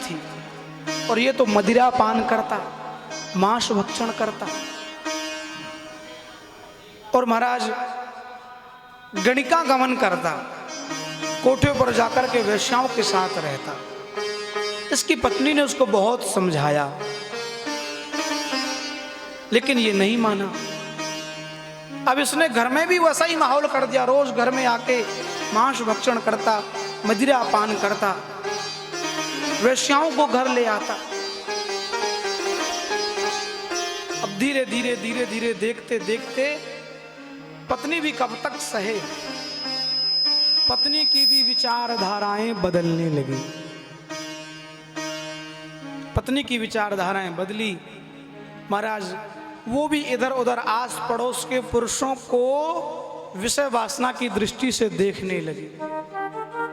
थी, और ये तो मदिरा पान करता, मांस भक्षण करता, और महाराज गणिका गमन करता, कोठे पर जाकर के वेश्याओं के साथ रहता। इसकी पत्नी ने उसको बहुत समझाया, लेकिन ये नहीं माना। अब इसने घर में भी वैसा ही माहौल कर दिया, रोज घर में आके मांस भक्षण करता, मदिरा पान करता, वेश्याओं को घर ले आता। अब धीरे धीरे धीरे धीरे देखते देखते पत्नी भी कब तक सहे, पत्नी की भी विचारधाराएं बदलने लगी। पत्नी की विचारधाराएं बदली। महाराज वो भी इधर उधर आस पड़ोस के पुरुषों को विषय वासना की दृष्टि से देखने लगी।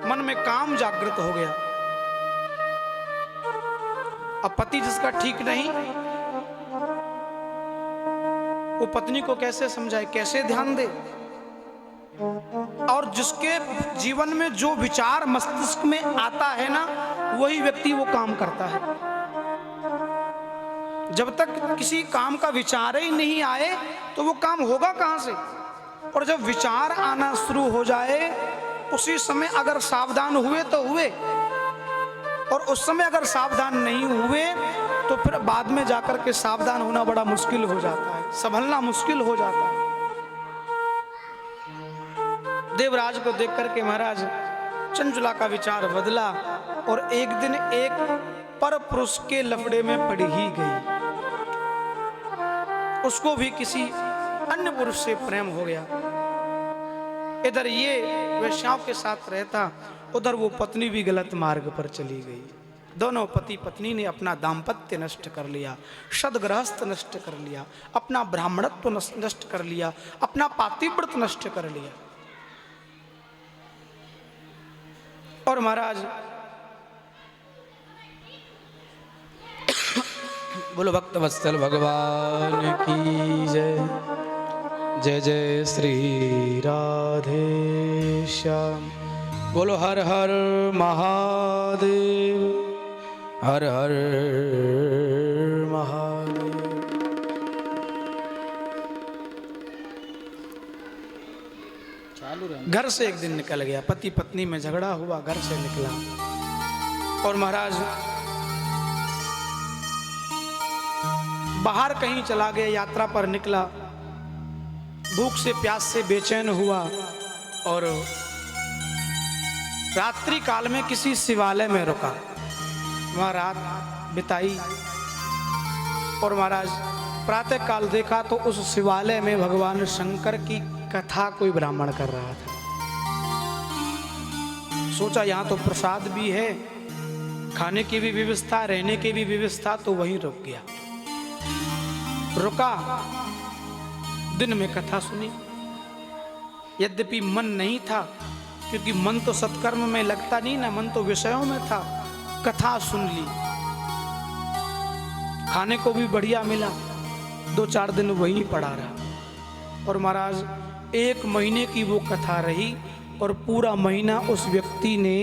मन में काम जागृत हो गया। अब पति जिसका ठीक नहीं, वो पत्नी को कैसे समझाए, कैसे ध्यान दे। और जिसके जीवन में जो विचार मस्तिष्क में आता है ना, वही व्यक्ति वो काम करता है। जब तक किसी काम का विचार ही नहीं आए तो वो काम होगा कहां से। और जब विचार आना शुरू हो जाए, उसी समय अगर सावधान हुए तो हुए, और उस समय अगर सावधान नहीं हुए तो फिर बाद में जाकर के सावधान होना बड़ा मुश्किल हो जाता है, संभलना मुश्किल हो जाता है। देवराज को देख करके महाराज चंचला का विचार बदला, और एक दिन एक पर पुरुष के लफड़े में पड़ी ही गई। उसको भी किसी अन्य पुरुष से प्रेम हो गया। इधर ये वेश्याओं के साथ रहता, उधर वो पत्नी भी गलत मार्ग पर चली गई। दोनों पति पत्नी ने अपना दाम्पत्य नष्ट कर लिया, सदगृहस्थ नष्ट कर लिया, अपना ब्राह्मणत्व नष्ट कर लिया, अपना पातिव्रत नष्ट कर लिया। और महाराज बोलो भक्त वत्सल भगवान की जय। जय जय श्री राधे श्याम। बोलो हर हर महादेव, हर हर महादेव। घर से एक दिन निकल गया, पति पत्नी में झगड़ा हुआ, घर से निकला, और महाराज बाहर कहीं चला गया, यात्रा पर निकला, भूख से प्यास से बेचैन हुआ, और रात्रि काल में किसी शिवालय में रुका, वहां रात बिताई। और महाराज प्रातः काल देखा तो उस शिवालय में भगवान शंकर की कथा कोई ब्राह्मण कर रहा था। सोचा यहाँ तो प्रसाद भी है, खाने की भी व्यवस्था, रहने की भी व्यवस्था, तो वहीं रुक गया। रुका, दिन में कथा सुनी। यद्यपि मन नहीं था, क्योंकि मन तो सत्कर्म में लगता नहीं ना, मन तो विषयों में था। कथा सुन ली, खाने को भी बढ़िया मिला, 2-4 दिन वहीं पड़ा रहा। और महाराज 1 महीने की वो कथा रही, और पूरा महीना उस व्यक्ति ने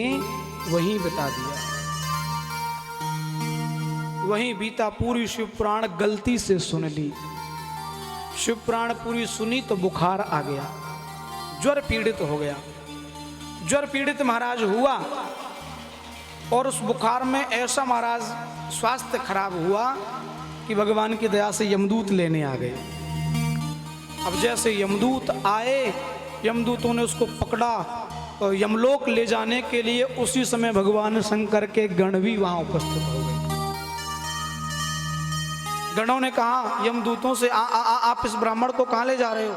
वहीं बिता दिया, वहीं बीता। पूरी शिव पुराण गलती से सुन ली, शिव पुराण पूरी सुनी तो बुखार आ गया, ज्वर पीड़ित हो गया। ज्वर पीड़ित महाराज हुआ, और उस बुखार में ऐसा महाराज स्वास्थ्य खराब हुआ कि भगवान की दया से यमदूत लेने आ गए। अब जैसे यमदूत आए, यमदूतों ने उसको पकड़ा और यमलोक ले जाने के लिए उसी समय भगवान शंकर के गण भी वहां उपस्थित हो गए। गणों ने कहा यमदूतों से, आप इस ब्राह्मण को कहां ले जा रहे हो?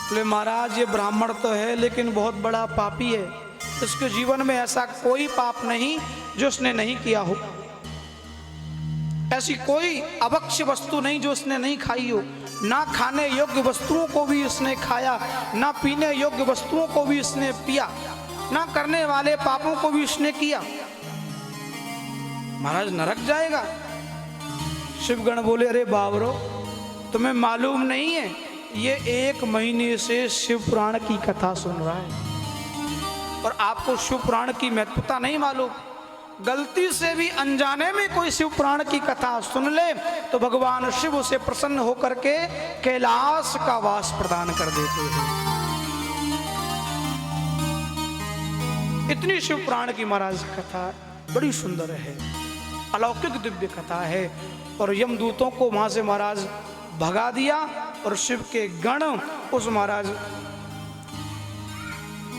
बोले महाराज ये ब्राह्मण तो है, लेकिन बहुत बड़ा पापी है, इसके जीवन में ऐसा कोई पाप नहीं जो उसने नहीं किया हो, ऐसी कोई अभक्ष्य वस्तु नहीं जो उसने नहीं खाई हो, ना खाने योग्य वस्तुओं को भी इसने खाया, ना पीने योग्य वस्तुओं को भी इसने पिया, ना करने वाले पापों को भी इसने किया, महाराज नरक जाएगा। शिवगण बोले अरे बाबरो, तुम्हें मालूम नहीं है, ये 1 महीने से शिव पुराण की कथा सुन रहा है, और आपको शिव पुराण की महत्वता नहीं मालूम। गलती से भी अनजाने में कोई शिव पुराण की कथा सुन ले तो भगवान शिव उसे प्रसन्न होकर के कैलाश का वास प्रदान कर देते हैं। इतनी शिव पुराण की महाराज कथा बड़ी सुंदर है, अलौकिक दिव्य कथा है। और यमदूतों को वहां से महाराज भगा दिया और शिव के गण उस महाराज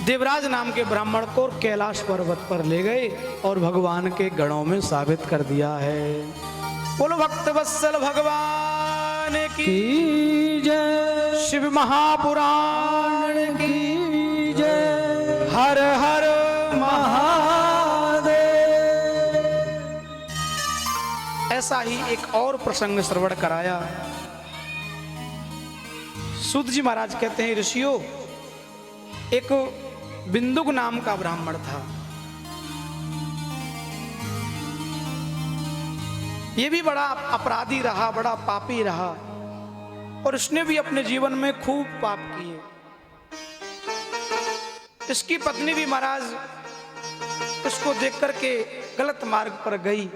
देवराज नाम के ब्राह्मण को कैलाश पर्वत पर ले गए और भगवान के गणों में साबित कर दिया है। बोलो भक्त वत्सल भगवान की जय, शिव महापुराण की जय, हर हर महादेव। ऐसा ही एक और प्रसंग श्रवण कराया। सूत जी महाराज कहते हैं, ऋषियों, एक बिंदुक नाम का ब्राह्मण था। ये भी बड़ा अपराधी रहा, बड़ा पापी रहा और इसने भी अपने जीवन में खूब पाप किए। इसकी पत्नी भी महाराज इसको देख करके गलत मार्ग पर गई।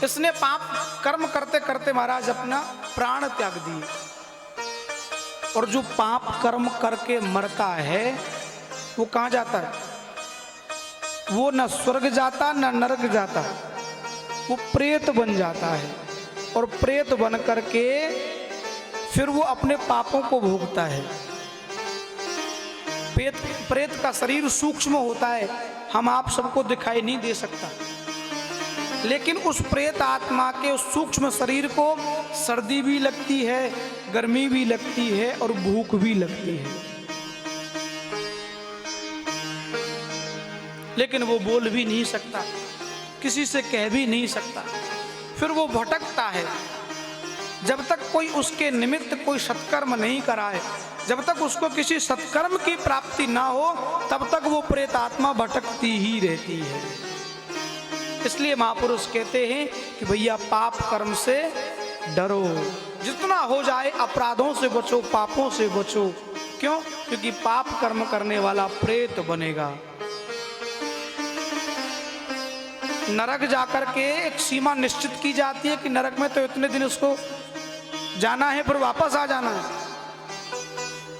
इसने पाप कर्म करते करते महाराज अपना प्राण त्याग दिए। और जो पाप कर्म करके मरता है वो कहां जाता है? वो न स्वर्ग जाता न नरक जाता, वो प्रेत बन जाता है। और प्रेत बन करके फिर वो अपने पापों को भोगता है। प्रेत का शरीर सूक्ष्म होता है, हम आप सबको दिखाई नहीं दे सकता, लेकिन उस प्रेत आत्मा के उस सूक्ष्म शरीर को सर्दी भी लगती है, गर्मी भी लगती है और भूख भी लगती है, लेकिन वो बोल भी नहीं सकता, किसी से कह भी नहीं सकता। फिर वो भटकता है जब तक कोई उसके निमित्त कोई सत्कर्म नहीं कराए, जब तक उसको किसी सत्कर्म की प्राप्ति ना हो, तब तक वो प्रेत आत्मा भटकती ही रहती है। इसलिए महापुरुष कहते हैं कि भैया पाप कर्म से डरो, जितना हो जाए अपराधों से बचो, पापों से बचो। क्यों? क्योंकि पाप कर्म करने वाला प्रेत बनेगा। नरक जाकर के एक सीमा निश्चित की जाती है कि नरक में तो इतने दिन उसको जाना है, फिर वापस आ जाना है।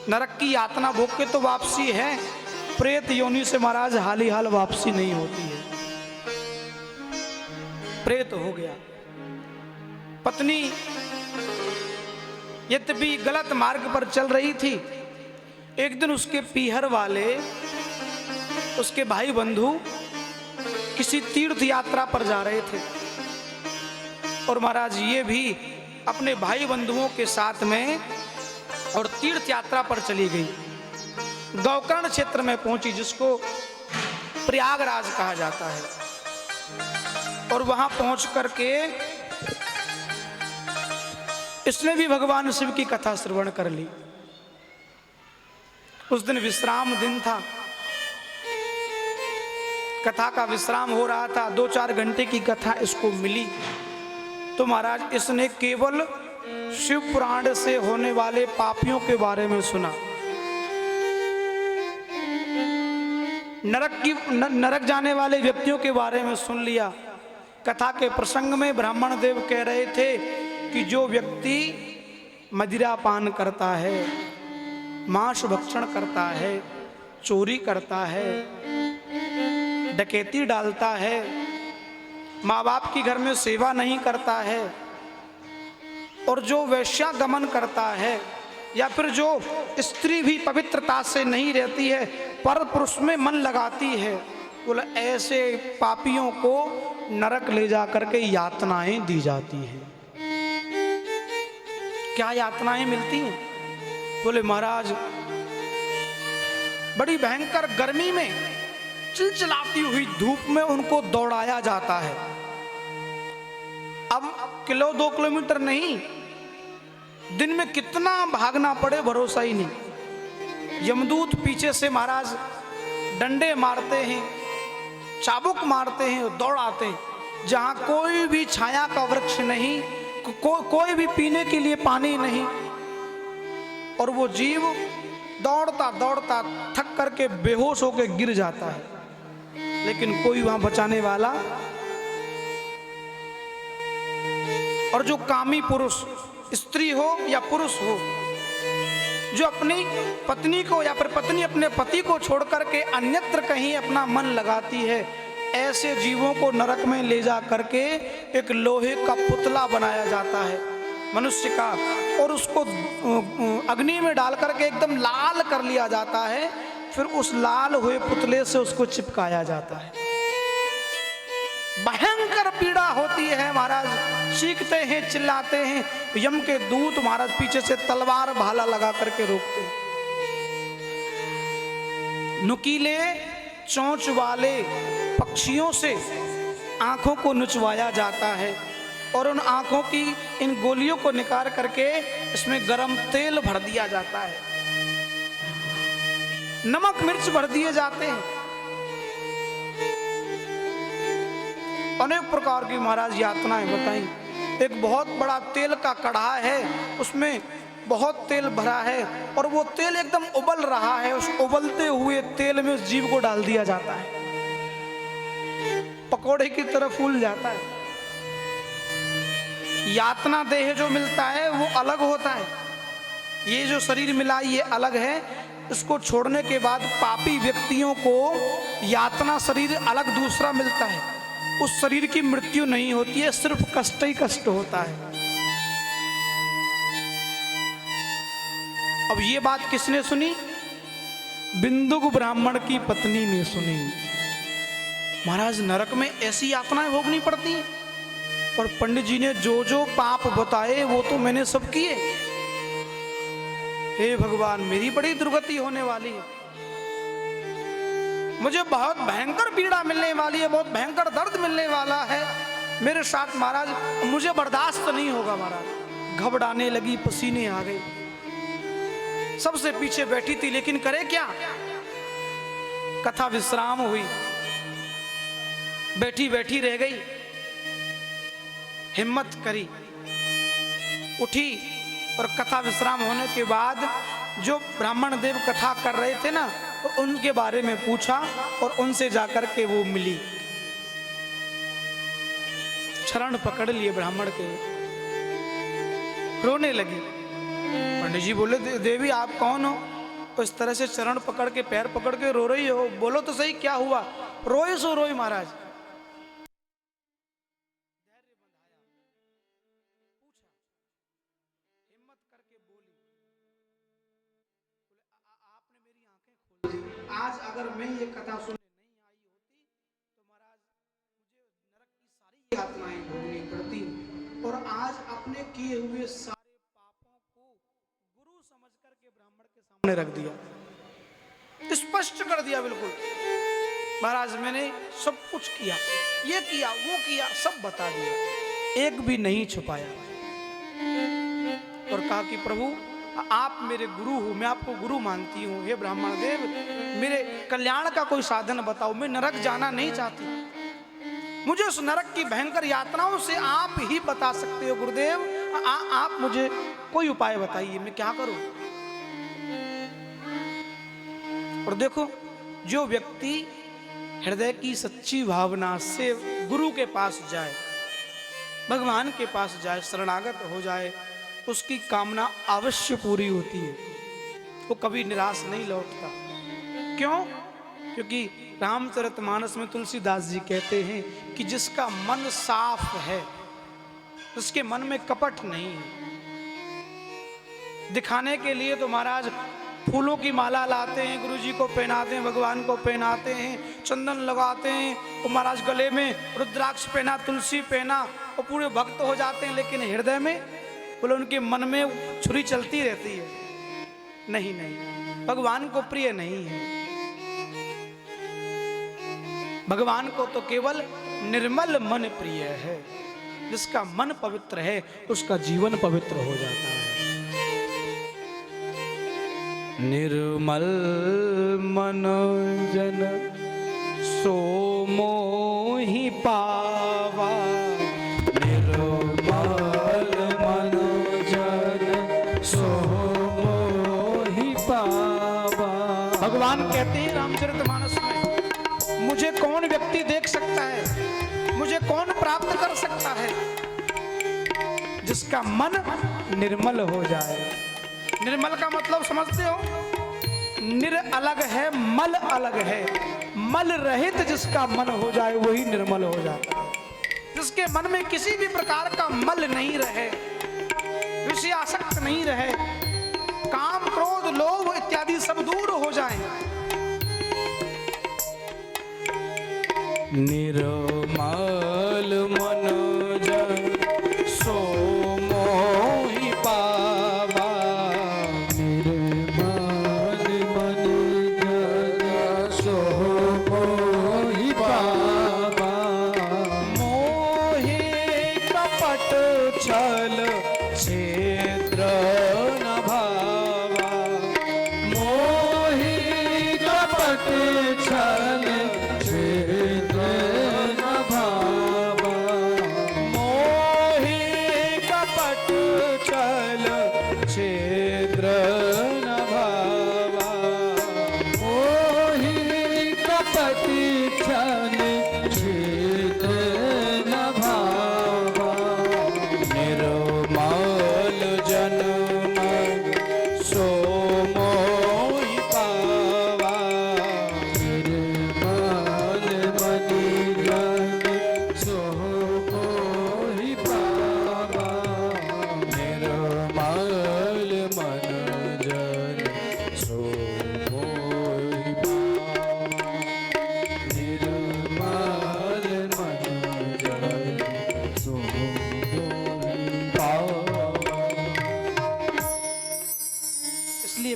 नरक की यातना भोग के तो वापसी है, प्रेत योनि से महाराज हाल ही हाल वापसी नहीं होती है। प्रेत हो गया। पत्नी यद्यपि गलत मार्ग पर चल रही थी, एक दिन उसके पीहर वाले, उसके भाई बंधु किसी तीर्थ यात्रा पर जा रहे थे और महाराज ये भी अपने भाई बंधुओं के साथ में और तीर्थ यात्रा पर चली गई। गोकर्ण क्षेत्र में पहुंची, जिसको प्रयागराज कहा जाता है। और वहां पहुंच करके इसने भी भगवान शिव की कथा श्रवण कर ली। उस दिन विश्राम दिन था, कथा का विश्राम हो रहा था, 2-4 घंटे की कथा इसको मिली। तो महाराज इसने केवल शिव पुराण से होने वाले पापियों के बारे में सुना, नरक जाने वाले व्यक्तियों के बारे में सुन लिया। कथा के प्रसंग में ब्राह्मण देव कह रहे थे कि जो व्यक्ति मदिरा पान करता है, मांस भक्षण करता है, चोरी करता है, डकैती डालता है, माँ बाप की घर में सेवा नहीं करता है, और जो वेश्यागमन करता है, या फिर जो स्त्री भी पवित्रता से नहीं रहती है, पर पुरुष में मन लगाती है, बोले ऐसे पापियों को नरक ले जा करके यातनाएं दी जाती हैं। क्या यातनाएं मिलती हैं? बोले महाराज बड़ी भयंकर गर्मी में, चिलचिलाती हुई धूप में उनको दौड़ाया जाता है। अब 1-2 किलोमीटर नहीं, दिन में कितना भागना पड़े भरोसा ही नहीं। यमदूत पीछे से महाराज डंडे मारते हैं, चाबुक मारते हैं, दौड़ाते हैं। जहां कोई भी छाया का वृक्ष नहीं, कोई भी पीने के लिए पानी नहीं, और वो जीव दौड़ता दौड़ता थक करके बेहोश होकर गिर जाता है। लेकिन कोई वहां बचाने वाला। और जो कामी पुरुष, स्त्री हो या पुरुष हो, जो अपनी पत्नी को या फिर पत्नी अपने पति को छोड़ करके अन्यत्र कहीं अपना मन लगाती है, ऐसे जीवों को नरक में ले जा करके एक लोहे का पुतला बनाया जाता है मनुष्य का, और उसको अग्नि में डाल करके एकदम लाल कर लिया जाता है। फिर उस लाल हुए पुतले से उसको चिपकाया जाता है। भयंकर पीड़ा होती है महाराज, चीखते हैं, चिल्लाते हैं। यम के दूत महाराज पीछे से तलवार भाला लगा करके रोकते हैं। नुकीले चोंच वाले पक्षियों से आंखों को नुचवाया जाता है और उन आंखों की इन गोलियों को निकाल करके इसमें गरम तेल भर दिया जाता है, नमक मिर्च भर दिए जाते हैं। अनेक प्रकार की महाराज यातनाएं बताई। एक बहुत बड़ा तेल का कढ़ा है, उसमें बहुत तेल भरा है और वो तेल एकदम उबल रहा है। उस उबलते हुए तेल में उस जीव को डाल दिया जाता है, पकोड़े की तरह फूल जाता है। यातना देह जो मिलता है वो अलग होता है, ये जो शरीर मिला ये अलग है। इसको छोड़ने के बाद पापी व्यक्तियों को यातना शरीर अलग दूसरा मिलता है। उस शरीर की मृत्यु नहीं होती है, सिर्फ कष्ट ही कष्ट होता है। अब ये बात किसने सुनी? बिंदुक ब्राह्मण की पत्नी ने सुनी। महाराज नरक में ऐसी यातनाएं भोगनी पड़ती हैं, और पंडित जी ने जो जो पाप बताए वो तो मैंने सब किए। हे भगवान, मेरी बड़ी दुर्गति होने वाली है, मुझे बहुत भयंकर पीड़ा मिलने वाली है, बहुत भयंकर दर्द मिलने वाला है मेरे साथ महाराज, मुझे बर्दाश्त नहीं होगा। महाराज घबराने लगी, पसीने आ गए, सबसे पीछे बैठी थी, लेकिन करे क्या? कथा विश्राम हुई, बैठी बैठी रह गई, हिम्मत करी, उठी और कथा विश्राम होने के बाद जो ब्राह्मण देव कथा कर रहे थे ना, तो उनके बारे में पूछा और उनसे जाकर के वो मिली, चरण पकड़ लिए ब्राह्मण के, रोने लगी। पंडित जी बोले, देवी आप कौन हो? तो इस तरह से चरण पकड़ के पैर पकड़ के रो रही हो, बोलो तो सही क्या हुआ? रोए सो रोई महाराज। आज अगर मैं ये कथा सुनने नहीं आई होती तो महाराज मुझे नरक की सारी यातनाएं भोगनी पड़ती, और आज अपने किए हुए सारे पापों को गुरु समझ करके ब्राह्मण के सामने रख दिया, स्पष्ट कर दिया बिल्कुल। महाराज मैंने सब कुछ किया, ये किया वो किया, सब बता दिया, एक भी नहीं छुपाया। और कहा कि प्रभु आप मेरे गुरु हो, मैं आपको गुरु मानती हूँ। हे ब्राह्मण देव, मेरे कल्याण का कोई साधन बताओ, मैं नरक जाना नहीं चाहती, मुझे उस नरक की भयंकर यातनाओं से आप ही बता सकते हो गुरुदेव। आप मुझे कोई उपाय बताइए, मैं क्या करूं? और देखो, जो व्यक्ति हृदय की सच्ची भावना से गुरु के पास जाए, भगवान के पास जाए, शरणागत हो जाए, उसकी कामना अवश्य पूरी होती है, वो कभी निराश नहीं लौटता। क्यों? क्योंकि रामचरितमानस में तुलसीदास जी कहते हैं कि जिसका मन साफ है, उसके मन में कपट नहीं है। दिखाने के लिए तो महाराज फूलों की माला लाते हैं, गुरु जी को पहनाते हैं, भगवान को पहनाते हैं, चंदन लगाते हैं, और महाराज गले में रुद्राक्ष पहना, तुलसी पहना, और पूरे भक्त हो जाते हैं, लेकिन हृदय में बोले उनके मन में छुरी चलती रहती है। नहीं नहीं, भगवान को प्रिय नहीं है। भगवान को तो केवल निर्मल मन प्रिय है, जिसका मन पवित्र है उसका जीवन पवित्र हो जाता है। निर्मल मन जन सो मोहि पावा, निर्मल मन जन सो मोहि पावा। भगवान कहते हैं रामचरितमानस में, मुझे कौन कौन प्राप्त कर सकता है? जिसका मन निर्मल हो जाए। निर्मल का मतलब समझते हो? निर अलग है, मल अलग है। मल रहित जिसका मन हो जाए वही निर्मल हो जाता है। जिसके मन में किसी भी प्रकार का मल नहीं रहे, विषयासक्त नहीं रहे, काम क्रोध लोभ इत्यादि सब दूर हो जाए। निर्मल मन जन सो मोहि पावा। निर्मल मन जन सो मोहि पावा। मोहि कपट छल छिद्र न भावा। मोहि कपट छल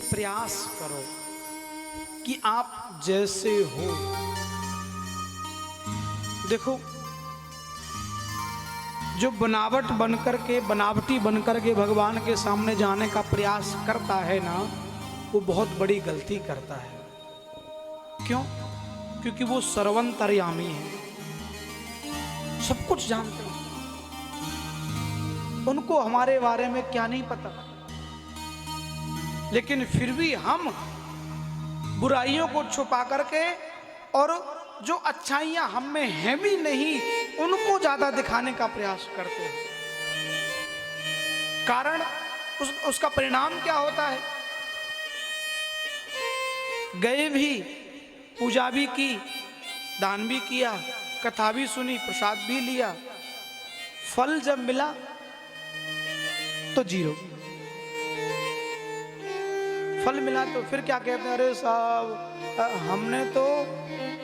प्रयास करो कि आप जैसे हो। देखो, जो बनावट बनकर के, बनावटी बनकर के भगवान के सामने जाने का प्रयास करता है ना, वो बहुत बड़ी गलती करता है। क्यों? क्योंकि वो सर्वंतर्यामी है, सब कुछ जानते हैं। उनको हमारे बारे में क्या नहीं पता, लेकिन फिर भी हम बुराइयों को छुपा करके और जो अच्छाइयां हम में हैं भी नहीं, उनको ज्यादा दिखाने का प्रयास करते हैं। कारण उसका परिणाम क्या होता है? गए भी, पूजा भी की, दान भी किया, कथा भी सुनी, प्रसाद भी लिया, फल जब मिला तो जीरो। फल मिला तो फिर क्या कहते हैं? अरे साहब, हमने तो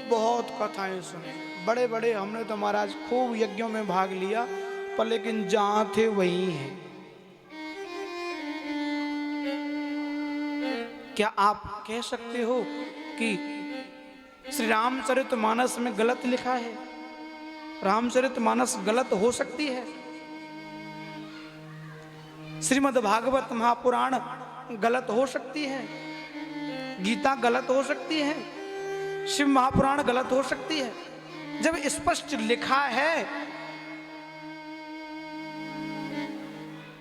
बहुत कथाएं सुनी, बड़े बड़े हमने तो महाराज खूब यज्ञों में भाग लिया, पर लेकिन जहां थे वही हैं। क्या आप कह सकते हो कि श्री रामचरितमानस में गलत लिखा है? रामचरितमानस गलत हो सकती है? श्रीमद् भागवत महापुराण गलत हो सकती है? गीता गलत हो सकती है? शिव महापुराण गलत हो सकती है? जब स्पष्ट लिखा है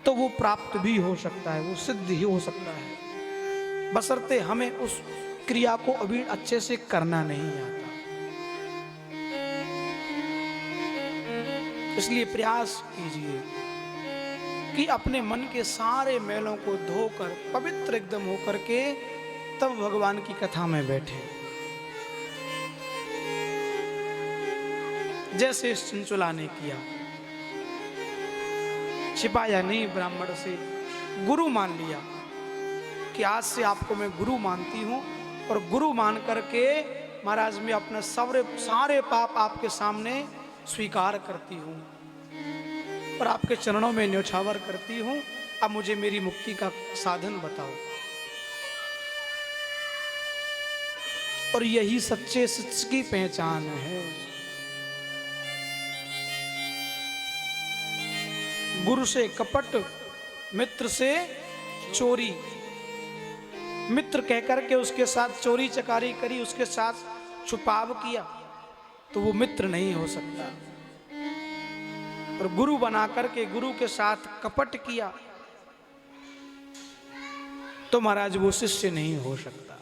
तो वो प्राप्त भी हो सकता है, वो सिद्ध ही हो सकता है, बशर्ते हमें उस क्रिया को अभी अच्छे से करना नहीं आता। इसलिए प्रयास कीजिए कि अपने मन के सारे मैलों को धोकर पवित्र एकदम होकर के तब भगवान की कथा में बैठे। जैसे चंचुला ने किया, छिपाया नहीं, ब्राह्मण से गुरु मान लिया कि आज से आपको मैं गुरु मानती हूं, और गुरु मान करके महाराज मैं अपने सारे पाप आपके सामने स्वीकार करती हूं और आपके चरणों में न्योछावर करती हूं। अब मुझे मेरी मुक्ति का साधन बताओ। और यही सच्चे सच की पहचान है। गुरु से कपट, मित्र से चोरी। मित्र कहकर के उसके साथ चोरी चकारी करी, उसके साथ छुपाव किया, तो वो मित्र नहीं हो सकता। और गुरु बना करके गुरु के साथ कपट किया तो महाराज वो शिष्य नहीं हो सकता।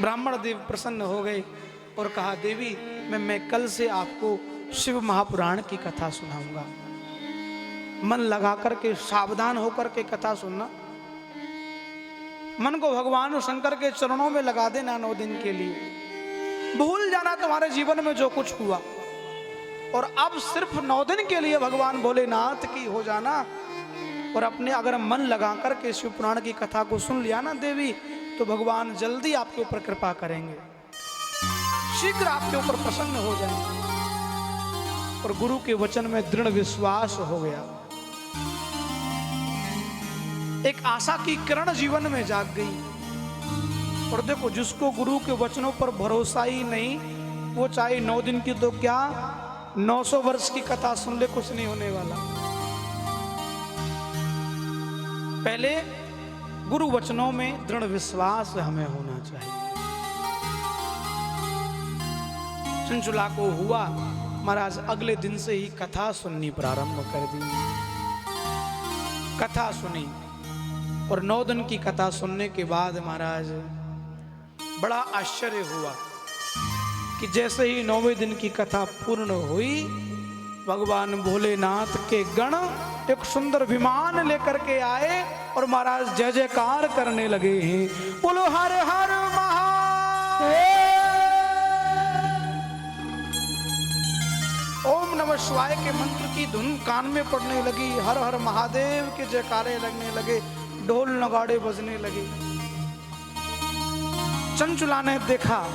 ब्राह्मण देव प्रसन्न हो गए, और कहा, देवी मैं कल से आपको शिव महापुराण की कथा सुनाऊंगा। मन लगा करके सावधान होकर के कथा सुनना, मन को भगवान शंकर के चरणों में लगा देना 9 दिन के लिए। भूल जाना तुम्हारे जीवन में जो कुछ हुआ, और अब सिर्फ 9 दिन के लिए भगवान भोलेनाथ की हो जाना। और अपने अगर मन लगा करके शिव पुराण की कथा को सुन लिया ना देवी, तो भगवान जल्दी आपके ऊपर कृपा करेंगे, शीघ्र आपके ऊपर प्रसन्न हो जाएंगे। और गुरु के वचन में दृढ़ विश्वास हो गया। एक आशा की किरण जीवन में जाग गई। और देखो, जिसको गुरु के वचनों पर भरोसा ही नहीं, वो चाहे 9 दिन की तो क्या 900 वर्ष की कथा सुन ले, कुछ नहीं होने वाला। पहले गुरु वचनों में दृढ़ विश्वास हमें होना चाहिए। चंचुला को हुआ, महाराज अगले दिन से ही कथा सुननी प्रारंभ कर दी। कथा सुनी, और 9 दिन की कथा सुनने के बाद महाराज बड़ा आश्चर्य हुआ कि जैसे ही 9वें दिन की कथा पूर्ण हुई, भगवान भोलेनाथ के गण एक सुंदर विमान लेकर के आए और महाराज जय जयकार करने लगे हैं। बोलो हर हर महादेव, ओम नमः शिवाय के मंत्र की धुन कान में पड़ने लगी। हर हर महादेव के जयकारे लगने लगे, ढोल नगाड़े बजने लगे। चंचुला ने देखा,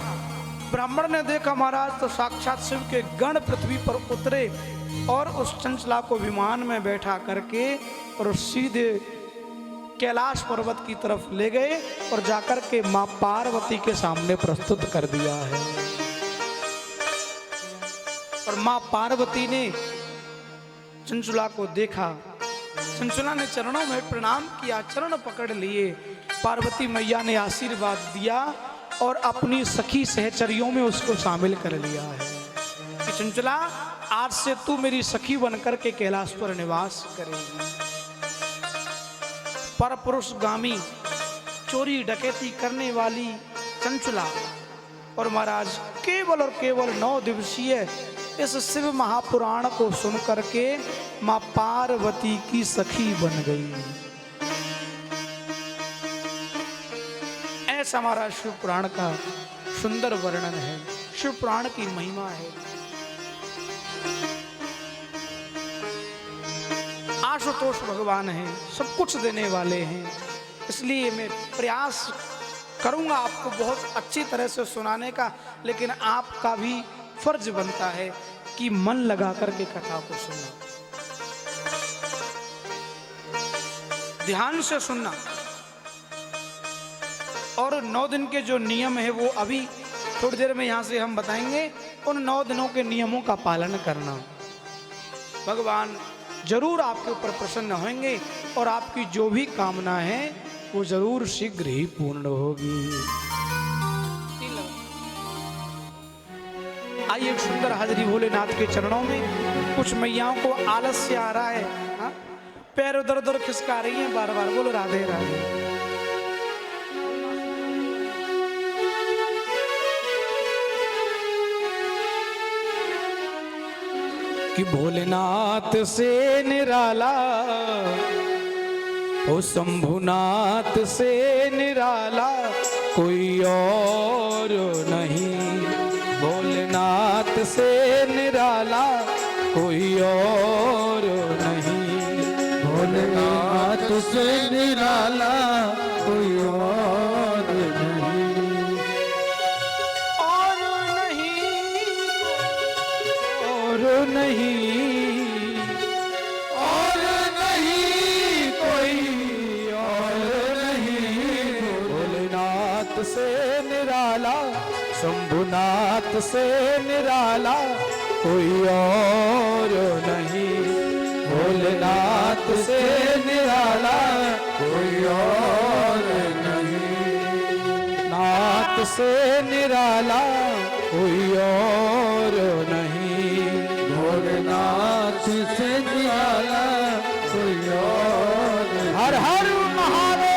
ब्राह्मण ने देखा महाराज, तो साक्षात शिव के गण पृथ्वी पर उतरे और उस चंचला को विमान में बैठा करके और सीधे कैलाश पर्वत की तरफ ले गए और जाकर के मां पार्वती के सामने प्रस्तुत कर दिया है। और मां पार्वती ने चंचुला को देखा, चंचुला ने चरणों में प्रणाम किया, चरण पकड़ लिए। पार्वती मैया ने आशीर्वाद दिया और अपनी सखी सहचरियों में उसको शामिल कर लिया है कि चंचला, आज से तू मेरी सखी बनकर के कैलाश पर निवास करेगी। पर पुरुष गामी, चोरी डकैती करने वाली चंचुला और महाराज केवल और केवल 9 दिवसीय इस शिव महापुराण को सुन करके मां पार्वती की सखी बन गई। ऐसा हमारा शिव पुराण का सुंदर वर्णन है, शिव पुराण की महिमा है। आशुतोष भगवान हैं, सब कुछ देने वाले हैं, इसलिए मैं प्रयास करूंगा आपको बहुत अच्छी तरह से सुनाने का, लेकिन आपका भी फर्ज बनता है कि मन लगा करके कथा को सुनना, ध्यान से सुनना। और 9 दिन के जो नियम है वो अभी थोड़ी देर में यहां से हम बताएंगे। उन 9 दिनों के नियमों का पालन करना, भगवान जरूर आपके ऊपर प्रसन्न होंगे और आपकी जो भी कामना है वो जरूर शीघ्र ही पूर्ण होगी। आइए एक सुंदर हाजरी भोलेनाथ के चरणों में। कुछ मैयाओं को आलस्य आ रहा है, हा? पैर उधर उधर खिसका रही हैं बार बार, बोलो राधे राधे। कि भोलेनाथ से निराला, ओ शंभुनाथ से निराला कोई और नहीं। भोलेनाथ से निराला कोई और नहीं। भोलेनाथ से निराला कोई और नहीं। और नहीं और नहीं कोई और नहीं। भोलेनाथ से निराला, शंभुनाथ से निराला कोई और नहीं। भोलेनाथ से निराला कोई और नहीं। नाथ से निराला कोई और नहीं। भोलेनाथ से निराला कोई और नहीं। हर हर महादेव।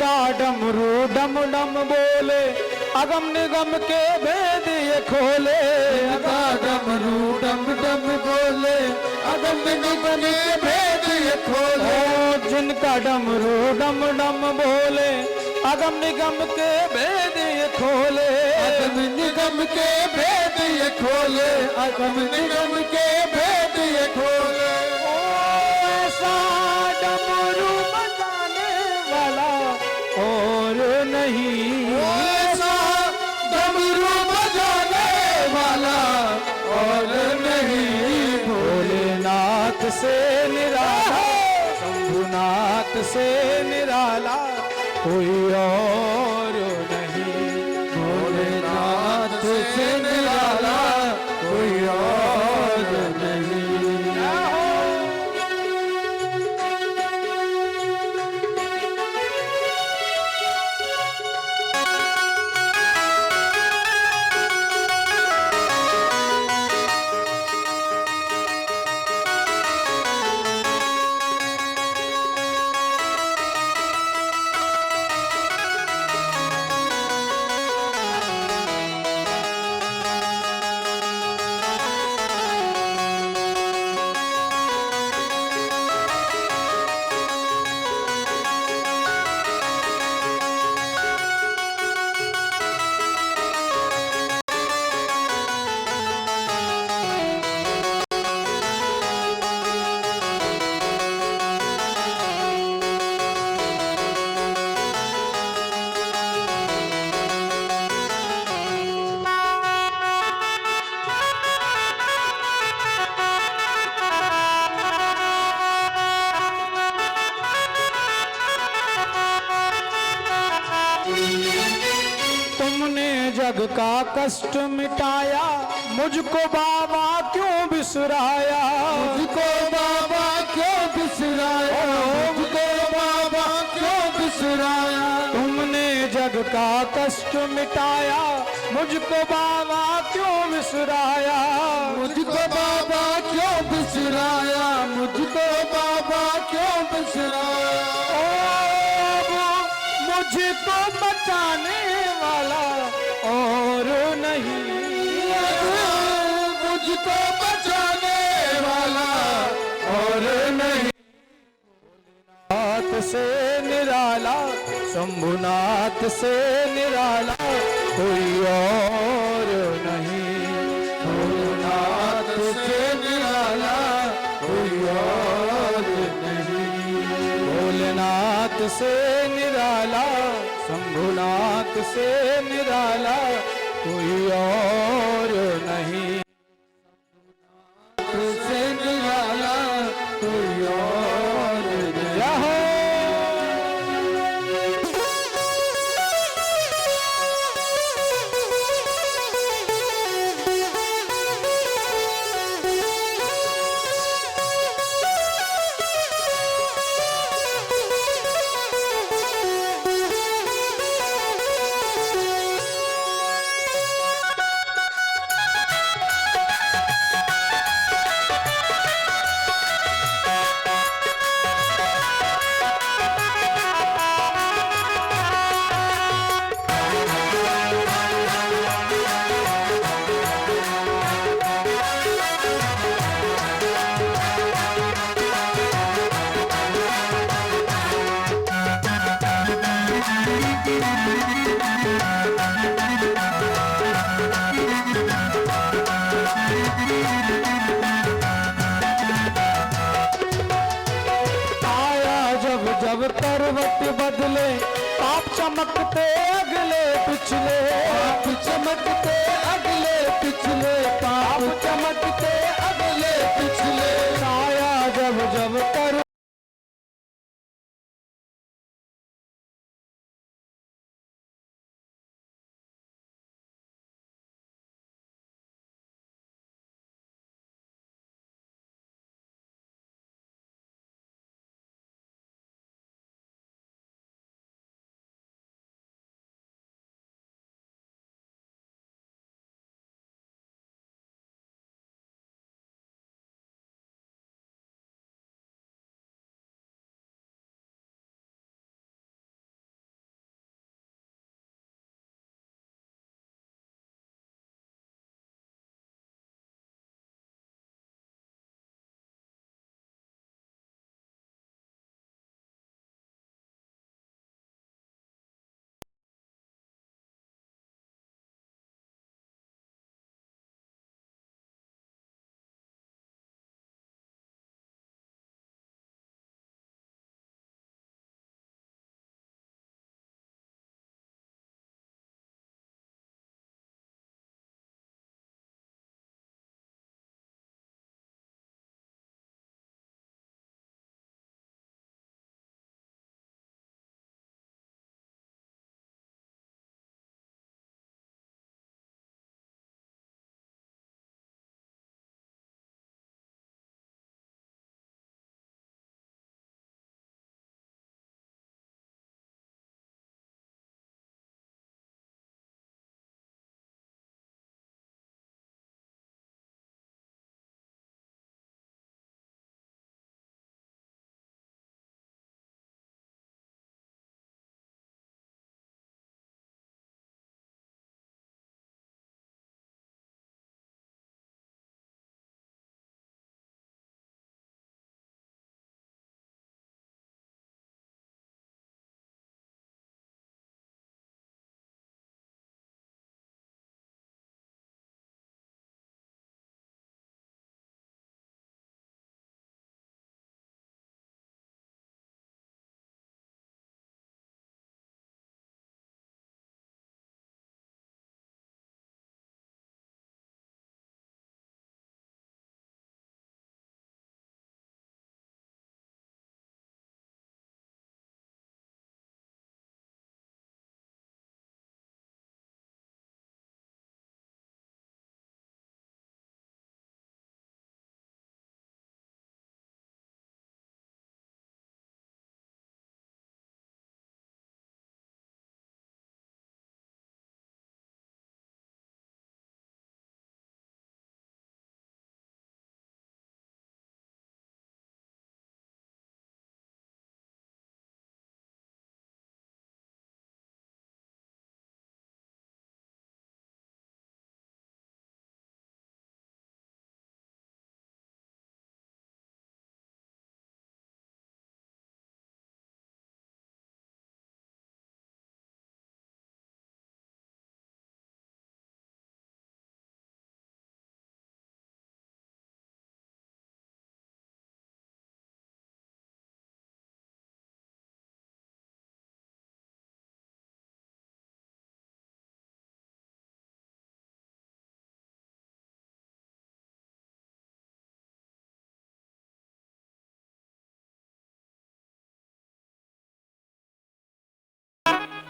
जिनका डमरू डम डम बोले अगम निगम के भेद ये खोले। जिनका डमरू डम डम बोले अगम निगम के भेद ये खोले। जिनका डमरू डम डम बोले अगम निगम के भेद ये खोले। अगम निगम के भेद ये खोले। अगम निगम के भेद ये खोले। ऐसा डमरू बजाने वाला और नहीं। ऐसा डमरू बजाने वाला और नहीं। भोलेनाथ से निराला शंभुनाथ से निराला कोई और नहीं। भोलेनाथ से निराला कोई और नहीं। जग का कष्ट मिटाया मुझको बाबा क्यों बिसराया। मुझको बाबा क्यों बिसराया। मुझको बाबा क्यों बिसराया। तुमने जग का कष्ट मिटाया मुझको बाबा क्यों बिसराया। मुझको बाबा क्यों बिसराया। मुझको बाबा क्यों बिसराया। मुझको बचाने वाला और नहीं। मुझको बचाने वाला और नहीं। नाथ से निराला शंभुनाथ से निराला कोई और नहीं। भोलेनाथ से निराला कोई और नहीं। भोलेनाथ से निराला शंभुनाथ से निराला कोई और नहीं। से निराला कोई और नहीं। जब करवट बदले आप चमकते अगले पिछले। आप चमकते अगले पिछले। आप चमकते अगले पिछले। छाया जब जब कर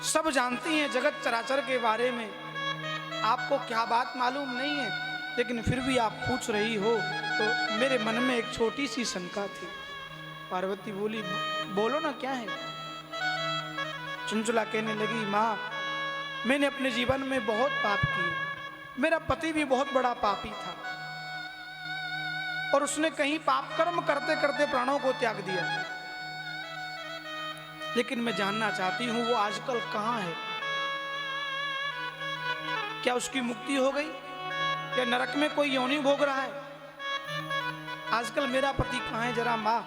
सब जानती हैं जगत चराचर के बारे में, आपको क्या बात मालूम नहीं है, लेकिन फिर भी आप पूछ रही हो। तो मेरे मन में एक छोटी सी शंका थी। पार्वती बोली, बोलो ना क्या है। चंचला कहने लगी, माँ मैंने अपने जीवन में बहुत पाप किए, मेरा पति भी बहुत बड़ा पापी था और उसने कहीं पाप कर्म करते करते प्राणों को त्याग दिया। लेकिन मैं जानना चाहती हूं वो आजकल कहां है। क्या उसकी मुक्ति हो गई या नरक में कोई योनि भोग रहा है? आजकल मेरा पति कहां है, जरा माँ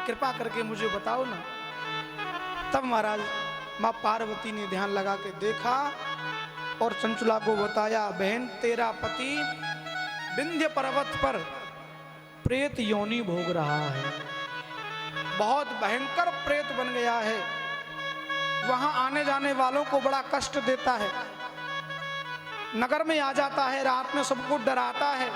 कृपा करके मुझे बताओ ना। तब महाराज माँ पार्वती ने ध्यान लगा के देखा और चंचला को बताया, बहन तेरा पति विंध्य पर्वत पर प्रेत योनि भोग रहा है, बहुत भयंकर प्रेत बन गया है, वहां आने जाने वालों को बड़ा कष्ट देता है, नगर में आ जाता है, रात में सबको डराता है,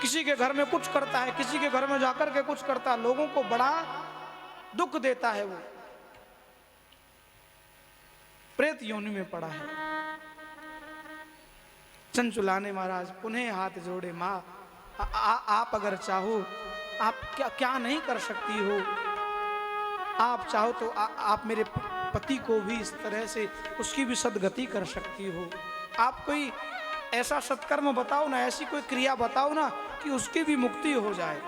किसी के घर में कुछ करता है, किसी के घर में जाकर के कुछ करता है, लोगों को बड़ा दुख देता है। वो प्रेत योनि में पड़ा है। चंचला ने महाराज पुनः हाथ जोड़े, माँ आप अगर चाहो आप क्या नहीं कर सकती हो। आप चाहो तो आप मेरे पति को भी इस तरह से उसकी भी सद्गति कर सकती हो। आप कोई ऐसा सत्कर्म बताओ ना, ऐसी कोई क्रिया बताओ ना कि उसकी भी मुक्ति हो जाए।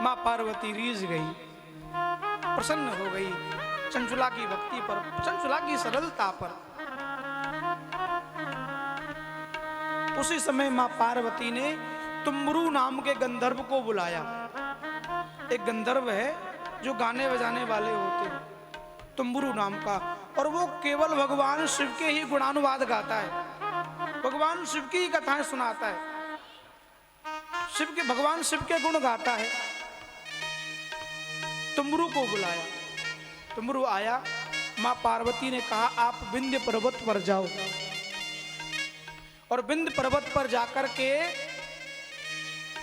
माँ पार्वती रीझ गई, प्रसन्न हो गई चंचला की भक्ति पर, चंचला की सरलता पर। उसी समय माँ पार्वती ने तुम्बरू नाम के गंधर्व को बुलाया। एक गंधर्व है जो गाने बजाने वाले होते हैं, तुम्बरू नाम का, और वो केवल भगवान शिव के ही गुणानुवाद गाता है, भगवान शिव की ही कथाएं सुनाता है, भगवान शिव के गुण गाता है। तुम्बरू को बुलाया, तुम्बरू आया। माँ पार्वती ने कहा, आप विंध्य पर्वत पर जाओ और विंध्य पर्वत पर जाकर के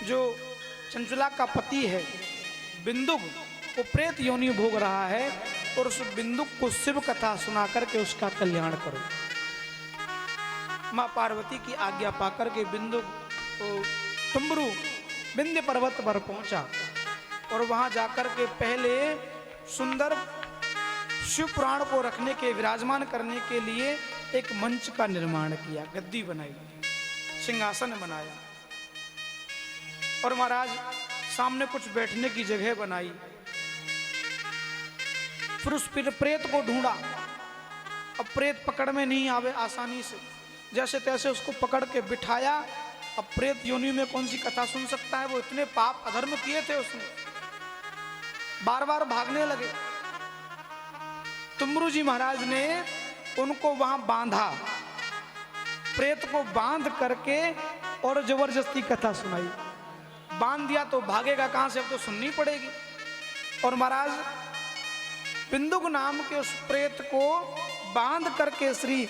जो चंचला का पति है बिंदुक, वो प्रेत योनि भोग रहा है, और उस बिंदुक को शिव कथा सुना करके उसका कल्याण करो। माँ पार्वती की आज्ञा पाकर के बिंदुक तुम्बरू विंध्य पर्वत पर पहुंचा और वहां जाकर के पहले सुंदर शिव पुराण को रखने के, विराजमान करने के लिए एक मंच का निर्माण किया, गद्दी बनाई, सिंहासन बनाया, और महाराज सामने कुछ बैठने की जगह बनाई। फिर उस प्रेत को ढूंढा। अब प्रेत पकड़ में नहीं आवे आसानी से, जैसे तैसे उसको पकड़ के बिठाया। अब प्रेत योनि में कौन सी कथा सुन सकता है, वो इतने पाप अधर्म किए थे उसने, बार बार भागने लगे। तुम्बरू जी महाराज ने उनको वहां बांधा, प्रेत को बांध करके और जबरदस्ती कथा सुनाई। बांध दिया तो भागेगा कहां से, अब तो सुननी पड़ेगी। और महाराज बिंदुक नाम के उस प्रेत को बांध करके श्री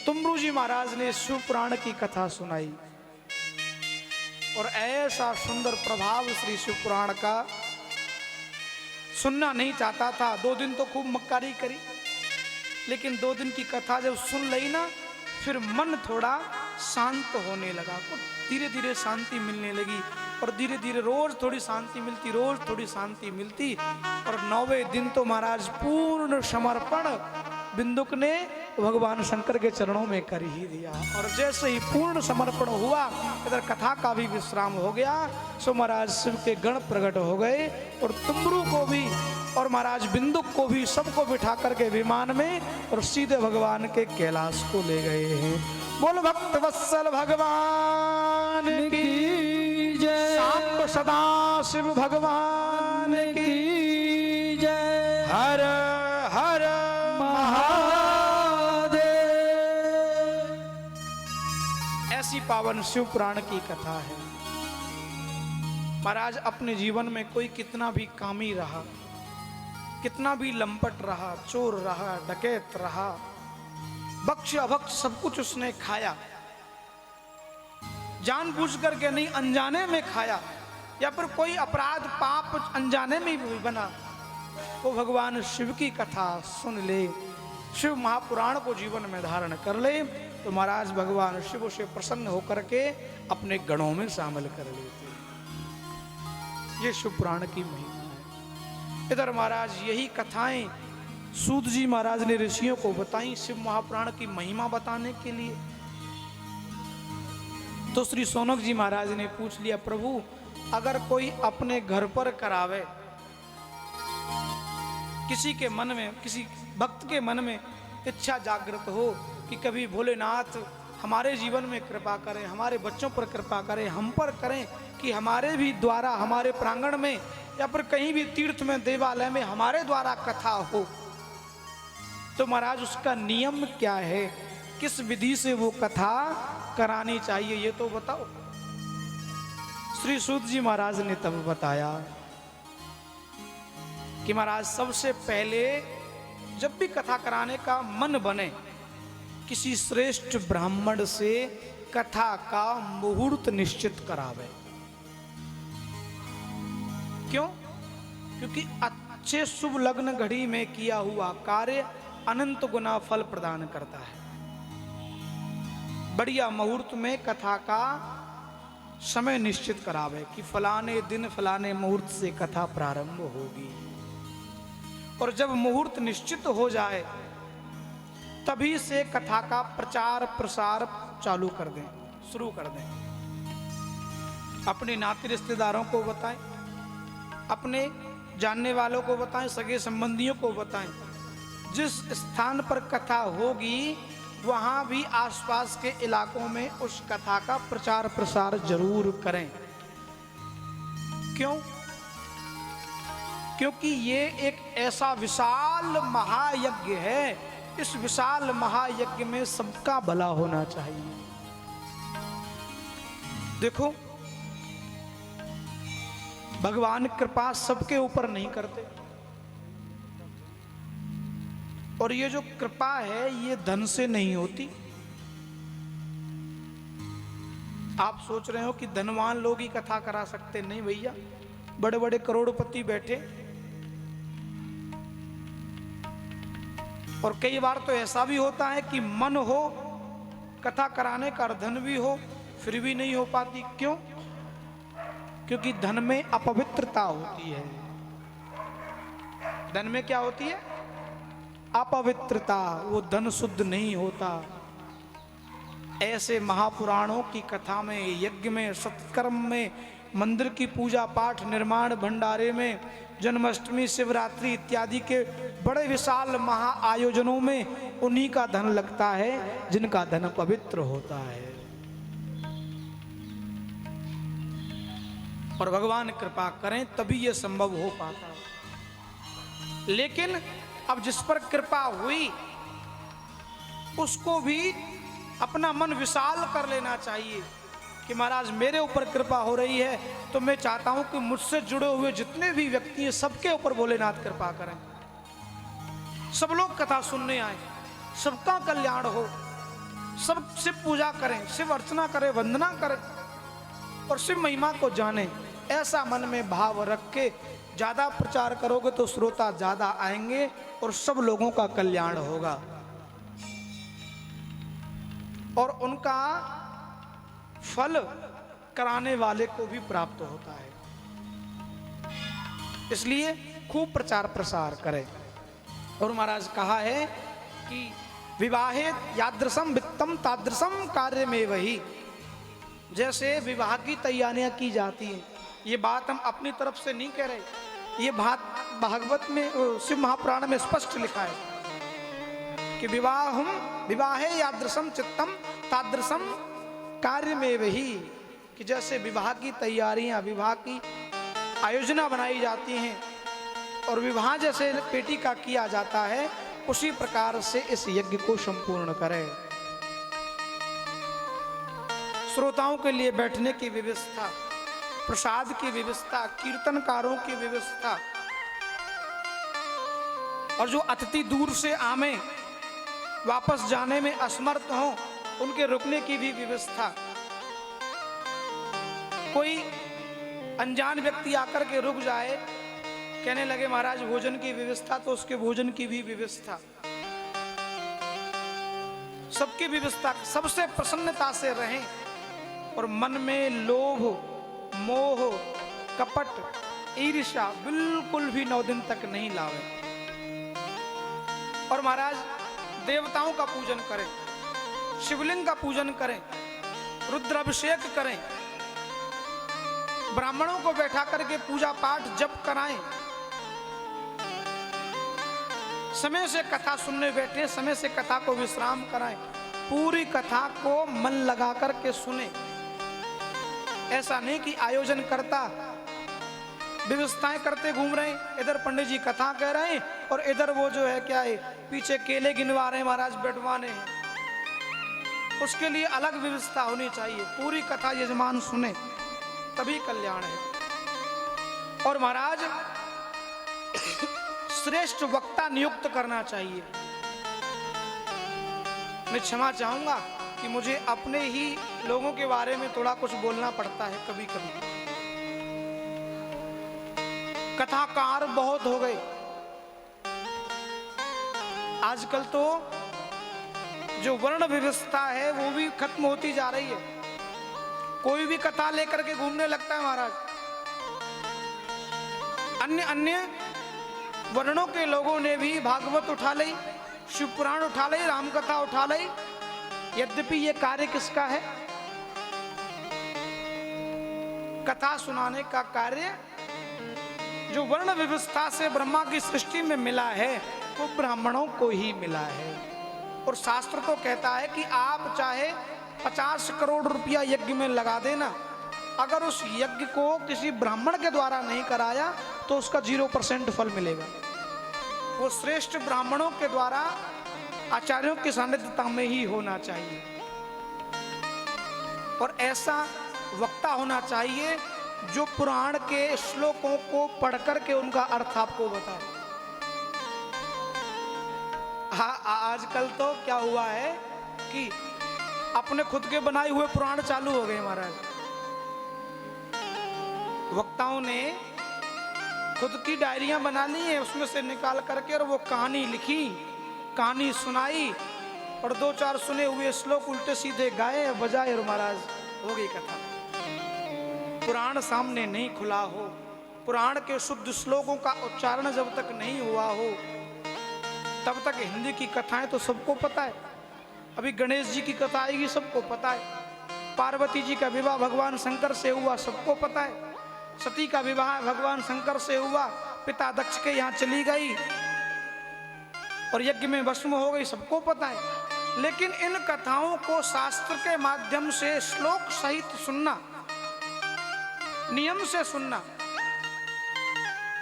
तुम्बरू जी महाराज ने शिव पुराण की कथा सुनाई, और ऐसा सुंदर प्रभाव श्री शिव पुराण का। सुनना नहीं चाहता था, 2 दिन तो खूब मक्कारी करी, लेकिन 2 दिन की कथा जब सुन ली ना, फिर मन थोड़ा शांत होने लगा, धीरे धीरे शांति मिलने लगी, और धीरे धीरे रोज थोड़ी शांति मिलती, रोज थोड़ी शांति मिलती। और 9वें दिन तो महाराज पूर्ण समर्पण बिंदुक ने भगवान शंकर के चरणों में कर ही दिया। और जैसे ही पूर्ण समर्पण हुआ, इधर कथा का भी विश्राम हो गया, सो महाराज शिव के गण प्रकट हो गए, और तुम्बरू को भी और महाराज बिंदुक को भी सबको बिठा करके विमान में और सीधे भगवान के कैलाश को ले गए हैं। बोल भक्त वत्सल भगवान की जय, सांब सदा शिव भगवान की जय। हर हर महादेव। ऐसी पावन शिव पुराण की कथा है। महाराज अपने जीवन में कोई कितना भी कामी रहा, कितना भी लंपट रहा, चोर रहा, डकैत रहा, भक्ष अभक्ष सब कुछ उसने खाया, जानबूझ करके नहीं अनजाने में खाया, या फिर कोई अपराध पाप अनजाने में भी बना, वो भगवान शिव की कथा सुन ले, शिव महापुराण को जीवन में धारण कर ले, तो महाराज भगवान शिव से प्रसन्न होकर के अपने गणों में शामिल कर लेते। ये शिव पुराण की महिमा है। इधर महाराज यही कथाएं सूत जी महाराज ने ऋषियों को बताई शिव महापुराण की महिमा बताने के लिए। तो श्री सोनक जी महाराज ने पूछ लिया, प्रभु अगर कोई अपने घर पर करावे, किसी के मन में, किसी भक्त के मन में इच्छा जागृत हो कि कभी भोलेनाथ हमारे जीवन में कृपा करें, हमारे बच्चों पर कृपा करें, हम पर करें, कि हमारे भी द्वारा हमारे प्रांगण में या फिर कहीं भी तीर्थ में, देवालय में हमारे द्वारा कथा हो, तो महाराज उसका नियम क्या है, किस विधि से वो कथा करानी चाहिए, ये तो बताओ। श्री सूत जी महाराज ने तब बताया कि महाराज सबसे पहले जब भी कथा कराने का मन बने, किसी श्रेष्ठ ब्राह्मण से कथा का मुहूर्त निश्चित करावे। क्यों? क्योंकि अच्छे शुभ लग्न घड़ी में किया हुआ कार्य अनंत गुना फल प्रदान करता है। बढ़िया मुहूर्त में कथा का समय निश्चित करावे कि फलाने दिन फलाने मुहूर्त से कथा प्रारंभ होगी, और जब मुहूर्त निश्चित हो जाए तभी से कथा का प्रचार प्रसार चालू कर दें, शुरू कर दें। अपने नाते रिश्तेदारों को बताएं, अपने जानने वालों को बताएं, सगे संबंधियों को बताएं। जिस स्थान पर कथा होगी वहां भी आसपास के इलाकों में उस कथा का प्रचार प्रसार जरूर करें। क्यों? क्योंकि ये एक ऐसा विशाल महायज्ञ है, इस विशाल महायज्ञ में सबका भला होना चाहिए। देखो भगवान कृपा सबके ऊपर नहीं करते, और ये जो कृपा है ये धन से नहीं होती। आप सोच रहे हो कि धनवान लोग ही कथा करा सकते, नहीं भैया, बड़े बड़े करोड़पति बैठे, और कई बार तो ऐसा भी होता है कि मन हो कथा कराने का, धन भी हो, फिर भी नहीं हो पाती। क्यों? क्योंकि धन में अपवित्रता होती है। धन में क्या होती है? अपवित्रता, वो धन शुद्ध नहीं होता। ऐसे महापुराणों की कथा में, यज्ञ में, सत्कर्म में, मंदिर की पूजा पाठ, निर्माण, भंडारे में, जन्माष्टमी, शिवरात्रि इत्यादि के बड़े विशाल महा आयोजनों में उन्हीं का धन लगता है जिनका धन पवित्र होता है। और भगवान कृपा करें तभी यह संभव हो पाता है। लेकिन अब जिस पर कृपा हुई उसको भी अपना मन विशाल कर लेना चाहिए कि महाराज मेरे ऊपर कृपा हो रही है तो मैं चाहता हूं कि मुझसे जुड़े हुए जितने भी व्यक्ति हैं सबके ऊपर भोलेनाथ कृपा करें, सब लोग कथा सुनने आए, सबका कल्याण हो, सब शिव पूजा करें, शिव अर्चना करें, वंदना करें और शिव महिमा को जाने। ऐसा मन में भाव रख के ज्यादा प्रचार करोगे तो श्रोता ज्यादा आएंगे और सब लोगों का कल्याण होगा और उनका फल कराने वाले को भी प्राप्त होता है। इसलिए खूब प्रचार प्रसार करें। और महाराज कहा है कि विवाहे यादृशम वित्तम तादृशम कार्य में वही, जैसे विवाह की तैयारियां की जाती हैं, ये बात हम अपनी तरफ से नहीं कह रहे, ये बात भागवत में, शिव महापुराण में स्पष्ट लिखा है कि विवाहे यादृशम चित्तम तादृशम कार्य में वही, कि जैसे विवाह की तैयारियां, विवाह की आयोजना बनाई जाती हैं और विवाह जैसे पेटी का किया जाता है, उसी प्रकार से इस यज्ञ को संपूर्ण करें। श्रोताओं के लिए बैठने की व्यवस्था, प्रसाद की व्यवस्था, कीर्तनकारों की व्यवस्था, और जो अतिथि दूर से आमे वापस जाने में असमर्थ हों उनके रुकने की भी व्यवस्था। कोई अनजान व्यक्ति आकर के रुक जाए कहने लगे महाराज भोजन की व्यवस्था, तो उसके भोजन की भी व्यवस्था, सबकी व्यवस्था, सबसे प्रसन्नता से रहें और मन में लोभ, मोह, कपट, ईर्ष्या बिल्कुल भी 9 दिन तक नहीं लावे। और महाराज देवताओं का पूजन करें, शिवलिंग का पूजन करें, रुद्राभिषेक करें, ब्राह्मणों को बैठा करके पूजा पाठ जप कराएं, समय से कथा सुनने बैठे, समय से कथा को विश्राम कराएं, पूरी कथा को मन लगा करके सुने। ऐसा नहीं कि आयोजन करता व्यवस्थाएं करते घूम रहे हैं, इधर पंडित जी कथा कह रहे हैं और इधर वो जो है क्या है पीछे केले गिनवा रहे हैं, महाराज बैठवाने हैं। उसके लिए अलग व्यवस्था होनी चाहिए, पूरी कथा यजमान सुने तभी कल्याण है। और महाराज श्रेष्ठ वक्ता नियुक्त करना चाहिए। मैं क्षमा चाहूंगा कि मुझे अपने ही लोगों के बारे में थोड़ा कुछ बोलना पड़ता है कभी कभी। कथाकार बहुत हो गए आजकल, तो जो वर्ण व्यवस्था है वो भी खत्म होती जा रही है। कोई भी कथा लेकर के घूमने लगता है महाराज। अन्य अन्य वर्णों के लोगों ने भी भागवत उठा ली, शिव पुराण उठा ली, राम कथा उठा ली, यद्यपि ये कार्य किसका है? कथा सुनाने का कार्य जो वर्ण व्यवस्था से ब्रह्मा की सृष्टि में मिला है वो ब्राह्मणों को ही मिला है। और शास्त्र तो कहता है कि आप चाहे 50 करोड़ रुपया यज्ञ में लगा देना, अगर उस यज्ञ को किसी ब्राह्मण के द्वारा नहीं कराया तो उसका 0% फल मिलेगा। वो श्रेष्ठ ब्राह्मणों के द्वारा आचार्यों की सानिध्यता में ही होना चाहिए। और ऐसा वक्ता होना चाहिए जो पुराण के श्लोकों को पढ़कर के उनका अर्थ आपको बताए। आजकल तो क्या हुआ है कि अपने खुद के बनाए हुए पुराण चालू हो गए महाराज। वक्ताओं ने खुद की डायरियां बना ली है, उसमें से निकाल करके और वो कहानी लिखी, कहानी सुनाई और 2-4 सुने हुए श्लोक उल्टे सीधे गाए बजाए और महाराज हो गई कथा। पुराण सामने नहीं खुला हो, पुराण के शुद्ध श्लोकों का उच्चारण जब तक नहीं हुआ हो तब तक हिंदी की कथाएं तो सबको पता है। अभी गणेश जी की कथा आएगी, सबको पता है। पार्वती जी का विवाह भगवान शंकर से हुआ, सबको पता है। सती का विवाह भगवान शंकर से हुआ, पिता दक्ष के यहाँ चली गई और यज्ञ में भस्म हो गई, सबको पता है। लेकिन इन कथाओं को शास्त्र के माध्यम से श्लोक सहित सुनना, नियम से सुनना,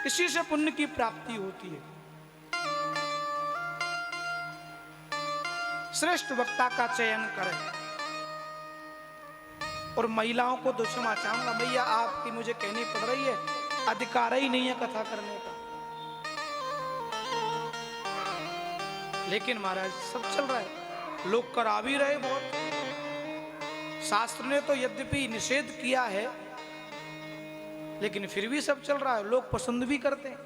इसी से पुण्य की प्राप्ति होती है। श्रेष्ठ वक्ता का चयन करें। और महिलाओं को तो क्षमा चाहूंगा, भैया आपकी मुझे कहनी पड़ रही है, अधिकार ही नहीं है कथा करने का। लेकिन महाराज सब चल रहा है, लोग करा भी रहे बहुत। शास्त्र ने तो यद्यपि निषेध किया है लेकिन फिर भी सब चल रहा है, लोग पसंद भी करते हैं।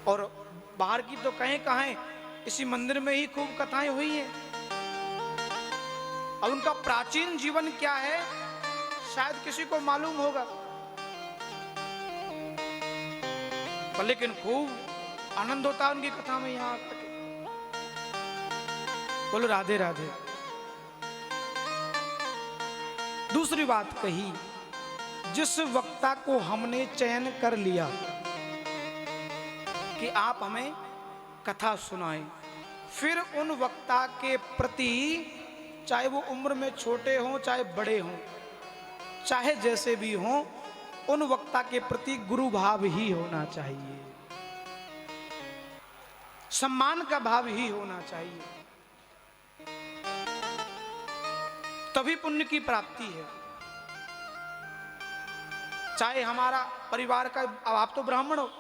और बाहर की तो कहें इसी मंदिर में ही खूब कथाएं हुई हैं। अब उनका प्राचीन जीवन क्या है शायद किसी को मालूम होगा, पर लेकिन खूब आनंद होता है उनकी कथा में यहाँ आकर के। बोलो राधे राधे। दूसरी बात कही, जिस वक्ता को हमने चयन कर लिया कि आप हमें कथा सुनाएं, फिर उन वक्ता के प्रति चाहे वो उम्र में छोटे हों चाहे बड़े हों, चाहे जैसे भी हों, उन वक्ता के प्रति गुरु भाव ही होना चाहिए, सम्मान का भाव ही होना चाहिए, तभी पुण्य की प्राप्ति है। चाहे हमारा परिवार का, अब आप तो ब्राह्मण हो,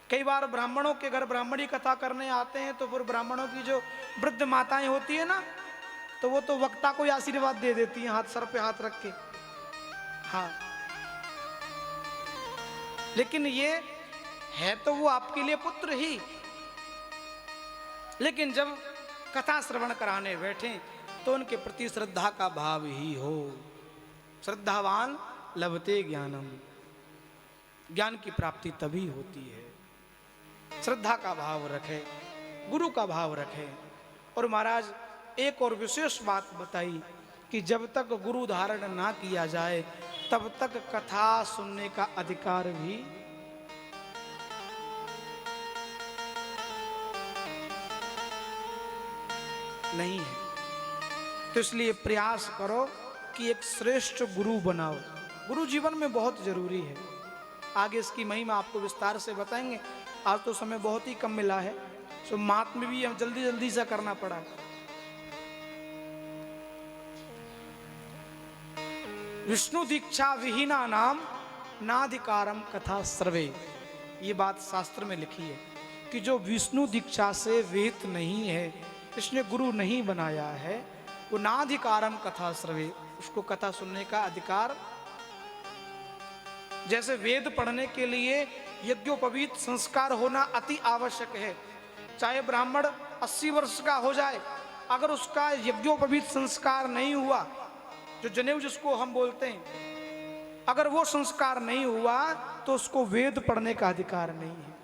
कई बार ब्राह्मणों के घर ब्राह्मणी कथा करने आते हैं तो फिर ब्राह्मणों की जो वृद्ध माताएं होती है ना, तो वो तो वक्ता को आशीर्वाद दे देती हैं हाथ सर पे हाथ रख के। हाँ, लेकिन ये है तो वो आपके लिए पुत्र ही, लेकिन जब कथा श्रवण कराने बैठे तो उनके प्रति श्रद्धा का भाव ही हो। श्रद्धावान लभते ज्ञानम, ज्ञान की प्राप्ति तभी होती है। श्रद्धा का भाव रखे, गुरु का भाव रखे। और महाराज एक और विशेष बात बताई कि जब तक गुरु धारण ना किया जाए तब तक कथा सुनने का अधिकार भी नहीं है। तो इसलिए प्रयास करो कि एक श्रेष्ठ गुरु बनाओ। गुरु जीवन में बहुत जरूरी है। आगे इसकी महिमा आपको विस्तार से बताएंगे। आज तो समय बहुत ही कम मिला है, तो महात्म्य भी हम जल्दी जल्दी से करना पड़ा। विष्णु दीक्षा विहीना नाम नाधिकारम कथा सर्वे, ये बात शास्त्र में लिखी है कि जो विष्णु दीक्षा से वेद नहीं है, इसने गुरु नहीं बनाया है, वो नाधिकारम कथा सर्वे, उसको कथा सुनने का अधिकार। जैसे वेद पढ़ने के लिए यज्ञोपवीत संस्कार होना अति आवश्यक है। चाहे ब्राह्मण 80 वर्ष का हो जाए, अगर उसका यज्ञोपवीत संस्कार नहीं हुआ, जो जनेऊ जिसको हम बोलते हैं, अगर वो संस्कार नहीं हुआ तो उसको वेद पढ़ने का अधिकार नहीं है।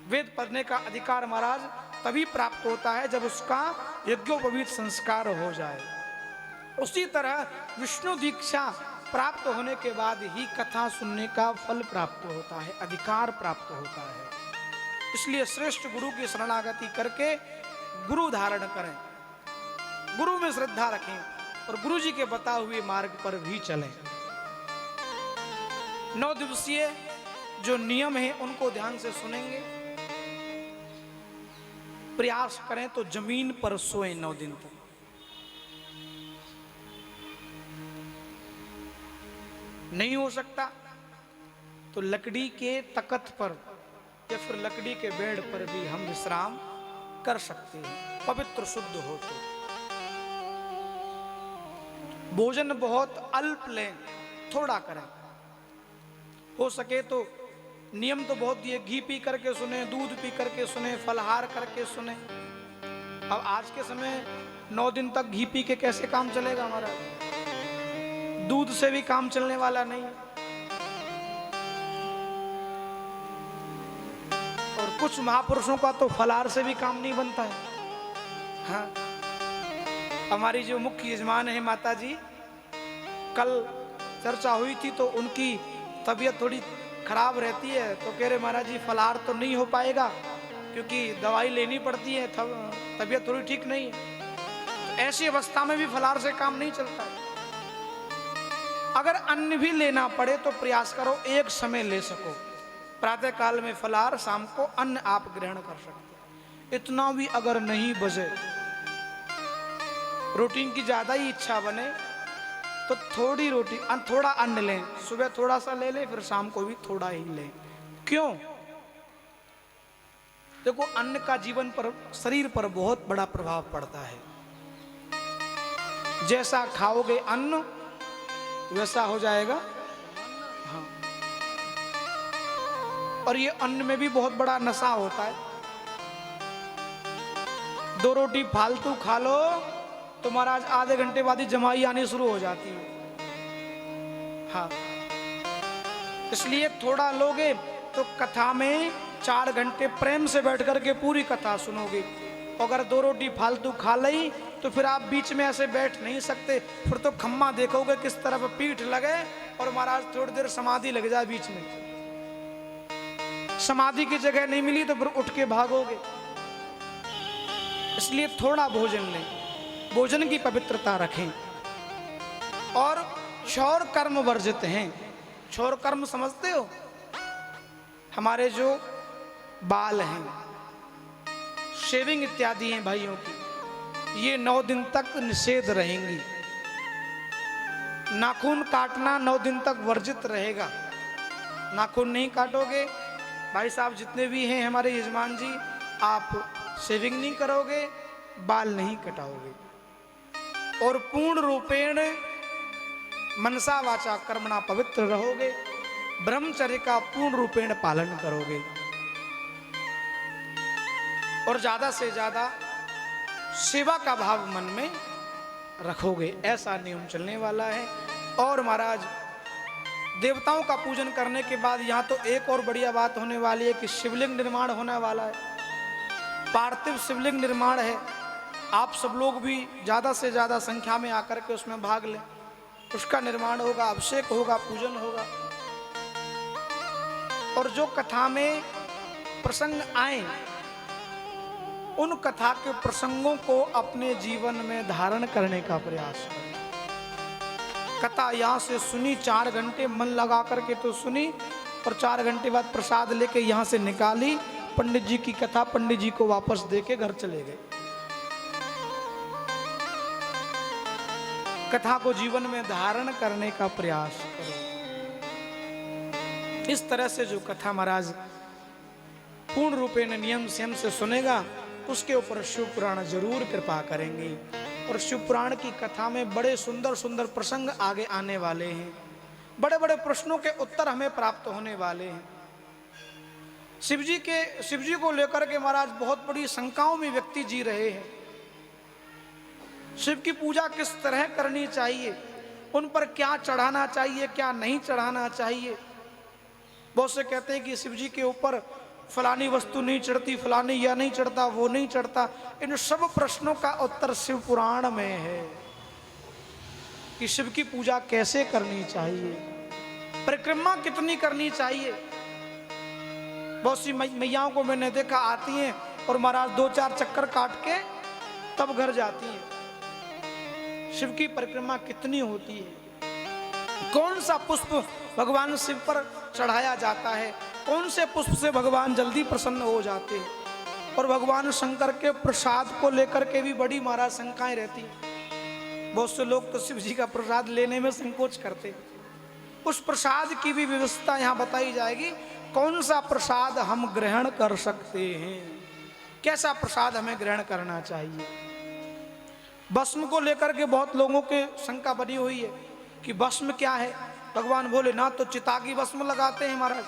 वेद पढ़ने का अधिकार महाराज तभी प्राप्त होता है जब उसका यज्ञोपवीत संस्कार हो जाए। उसी तरह विष्णु दीक्षा प्राप्त होने के बाद ही कथा सुनने का फल प्राप्त होता है, अधिकार प्राप्त होता है। इसलिए श्रेष्ठ गुरु की शरणागति करके गुरु धारण करें, गुरु में श्रद्धा रखें और गुरु जी के बताए हुए मार्ग पर भी चलें। 9 दिवसीय जो नियम है उनको ध्यान से सुनेंगे। प्रयास करें तो जमीन पर सोएं 9 दिन तक। नहीं हो सकता तो लकड़ी के तख्त पर या फिर लकड़ी के बेड पर भी हम विश्राम कर सकते हैं, पवित्र शुद्ध हो तो। भोजन बहुत अल्प लें, थोड़ा करें। हो सके तो नियम तो बहुत दिए, घी पी करके सुने, दूध पी करके सुने, फलहार करके सुने। अब आज के समय 9 दिन तक घी पी के कैसे काम चलेगा हमारा? दूध से भी काम चलने वाला नहीं। और कुछ महापुरुषों का तो फलहार से भी काम नहीं बनता है। हाँ, हमारी जो मुख्य यजमान है माता जी, कल चर्चा हुई थी तो उनकी तबीयत थोड़ी खराब रहती है, तो कह रहे महाराज जी फलहार तो नहीं हो पाएगा क्योंकि दवाई लेनी पड़ती है, तबीयत थोड़ी ठीक नहीं है। तो ऐसी अवस्था में भी फलहार से काम नहीं चलता है। अगर अन्न भी लेना पड़े तो प्रयास करो एक समय ले सको। प्रातः काल में फलहार, शाम को अन्न आप ग्रहण कर सकते। इतना भी अगर नहीं बचे, प्रोटीन की ज्यादा ही इच्छा बने तो थोड़ी रोटी, थोड़ा अन्न लें। सुबह थोड़ा सा ले लें, फिर शाम को भी थोड़ा ही लें। क्यों? देखो, अन्न का जीवन पर, शरीर पर बहुत बड़ा प्रभाव पड़ता है। जैसा खाओगे अन्न वैसा हो जाएगा। हाँ, और ये अन्न में भी बहुत बड़ा नशा होता है। 2 रोटी फालतू खा लो तो महाराज आधे घंटे बाद ही जमाई आनी शुरू हो जाती है। हाँ, इसलिए थोड़ा लोगे तो कथा में 4 घंटे प्रेम से बैठ करके पूरी कथा सुनोगे। अगर 2 रोटी फालतू खा ली तो फिर आप बीच में ऐसे बैठ नहीं सकते, फिर तो खम्मा देखोगे किस तरफ पीठ लगे और महाराज थोड़ी देर समाधि लग जाए बीच में। समाधि की जगह नहीं मिली तो फिर उठ के भागोगे। इसलिए थोड़ा भोजन लें, भोजन की पवित्रता रखें। और क्षौर कर्म वर्जित हैं। क्षौर कर्म समझते हो? हमारे जो बाल हैं, शेविंग इत्यादि हैं भाइयों की, ये 9 दिन तक निषेध रहेंगी। नाखून काटना 9 दिन तक वर्जित रहेगा। नाखून नहीं काटोगे, भाई साहब जितने भी हैं हमारे यजमान जी, आप शेविंग नहीं करोगे, बाल नहीं कटाओगे और पूर्ण रूपेण मनसा वाचा कर्मणा पवित्र रहोगे। ब्रह्मचर्य का पूर्ण रूपेण पालन करोगे और ज्यादा से ज्यादा सेवा का भाव मन में रखोगे, ऐसा नियम चलने वाला है। और महाराज देवताओं का पूजन करने के बाद यहाँ तो एक और बढ़िया बात होने वाली है कि शिवलिंग निर्माण होने वाला है। पार्थिव शिवलिंग निर्माण है। आप सब लोग भी ज़्यादा से ज़्यादा संख्या में आकर के उसमें भाग लें। उसका निर्माण होगा, अभिषेक होगा, पूजन होगा। और जो कथा में प्रसंग आए उन कथा के प्रसंगों को अपने जीवन में धारण करने का प्रयास करें। कथा यहाँ से सुनी, 4 घंटे मन लगा करके तो सुनी और 4 घंटे बाद प्रसाद लेके यहाँ से निकाली, पंडित जी की कथा पंडित जी को वापस देके घर चले गए। कथा को जीवन में धारण करने का प्रयास करो। इस तरह से जो कथा महाराज पूर्ण रूपेण नियम संयम से सुनेगा उसके ऊपर शिव पुराण जरूर कृपा करेंगे। और शिव पुराण की कथा में बड़े सुंदर सुंदर प्रसंग आगे आने वाले हैं। बड़े बड़े प्रश्नों के उत्तर हमें प्राप्त होने वाले हैं। शिव जी को लेकर के महाराज बहुत बड़ी शंकाओं में व्यक्ति जी रहे हैं। शिव की पूजा किस तरह करनी चाहिए, उन पर क्या चढ़ाना चाहिए, क्या नहीं चढ़ाना चाहिए। बहुत से कहते हैं कि शिव जी के ऊपर फलानी वस्तु नहीं चढ़ती, फलानी यह नहीं चढ़ता, वो नहीं चढ़ता। इन सब प्रश्नों का उत्तर शिव पुराण में है कि शिव की पूजा कैसे करनी चाहिए, परिक्रमा कितनी करनी चाहिए। बहुत सी मैयाओं को मैंने देखा आती हैं और महाराज 2-4 चक्कर काट के तब घर जाती हैं। शिव की परिक्रमा कितनी होती है, कौन सा पुष्प भगवान शिव पर चढ़ाया जाता है, कौन से पुष्प से भगवान जल्दी प्रसन्न हो जाते हैं। और भगवान शंकर के प्रसाद को लेकर के भी बड़ी महाराज शंकाएं रहती हैं। बहुत से लोग तो शिव जी का प्रसाद लेने में संकोच करते हैं। उस प्रसाद की भी व्यवस्था यहाँ बताई जाएगी। कौन सा प्रसाद हम ग्रहण कर सकते हैं, कैसा प्रसाद हमें ग्रहण करना चाहिए। भस्म को लेकर के बहुत लोगों के शंका बनी हुई है कि भस्म क्या है। भगवान बोले ना तो चितागी भस्म लगाते हैं महाराज।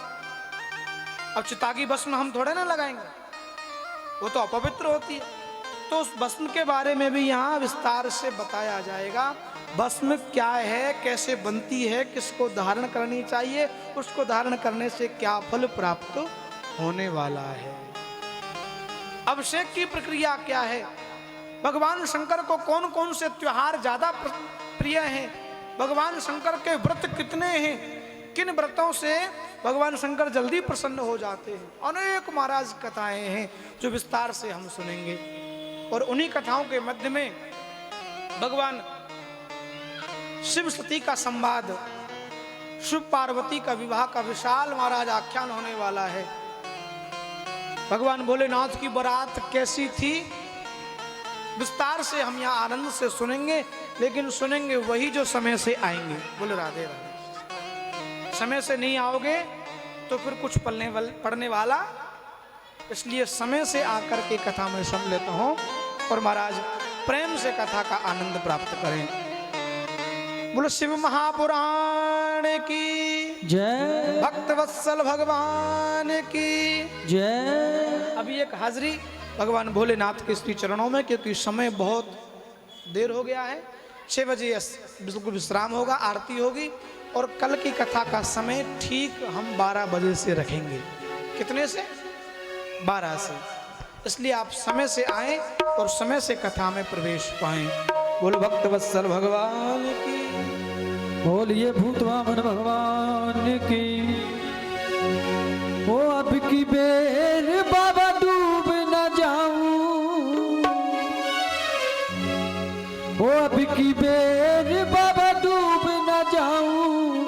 अब चितागी भस्म हम थोड़े ना लगाएंगे, वो तो अपवित्र होती है। तो उस भस्म के बारे में भी यहाँ विस्तार से बताया जाएगा। भस्म क्या है, कैसे बनती है, किसको धारण करनी चाहिए, उसको धारण करने से क्या फल प्राप्त होने वाला है। अभिषेक की प्रक्रिया क्या है, भगवान शंकर को कौन कौन से त्योहार ज्यादा प्रिय हैं, भगवान शंकर के व्रत कितने हैं, किन व्रतों से भगवान शंकर जल्दी प्रसन्न हो जाते हैं। अनेक महाराज कथाएं हैं जो विस्तार से हम सुनेंगे। और उन्हीं कथाओं के मध्य में भगवान शिव सती का संवाद, शिव पार्वती का विवाह का विशाल महाराज आख्यान होने वाला है। भगवान भोलेनाथ की बारात कैसी थी, विस्तार से हम यहाँ आनंद से सुनेंगे। लेकिन सुनेंगे वही जो समय से आएंगे। बोले राधे राधे। समय से नहीं आओगे तो फिर कुछ पढ़ने वाला, इसलिए समय से आकर के कथा में सुन लेता हूँ और महाराज प्रेम से कथा का आनंद प्राप्त करें। बोलो शिव महापुराण की जय, भक्त वत्सल भगवान की जय। अभी एक हाजिरी भगवान भोलेनाथ के श्री चरणों में, क्योंकि समय बहुत देर हो गया है। 6 बजे बिल्कुल विश्राम होगा, आरती होगी और कल की कथा का समय ठीक हम 12 बजे से रखेंगे। कितने से? 12 से। इसलिए आप समय से आए और समय से कथा में प्रवेश पाएं। बोलो भक्त वत्सल भगवान की, बोलिए भूतवामन भगवान की। ओ अब की बेर बाबा डूब न जाऊं, ओ अब की बेर बाबा डूब न जाऊं,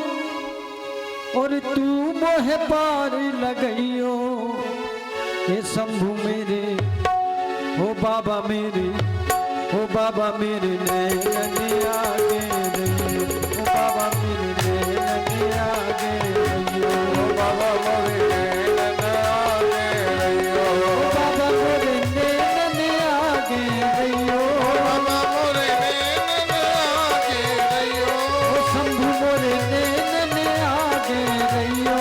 और तू मोहे पार लगइयो ये शंभु मेरे, ओ बाबा मेरे, ओ बाबा मेरे नैन आगे रहियो, ओ बाबा मेरे नैन आगे रहियो, ओ बाबा मोरे नैन आगे रहियो, ओ बाबा मोरे नैन आगे रहियो, ओ बाबा मोरे नैन आगे रहियो, ओ शंभु मोरे नैन आगे रहियो,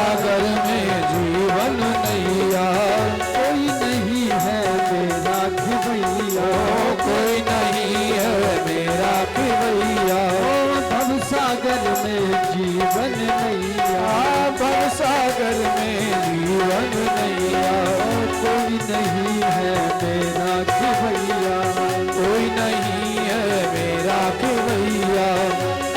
सागर में जीवन नैया, कोई नहीं है मेरा खिवैया, कोई नहीं है मेरा खिवैया। भव सागर में जीवन नैया, भव सागर में जीवन नैया, कोई नहीं है मेरा खिवैया, कोई नहीं है मेरा खिवैया।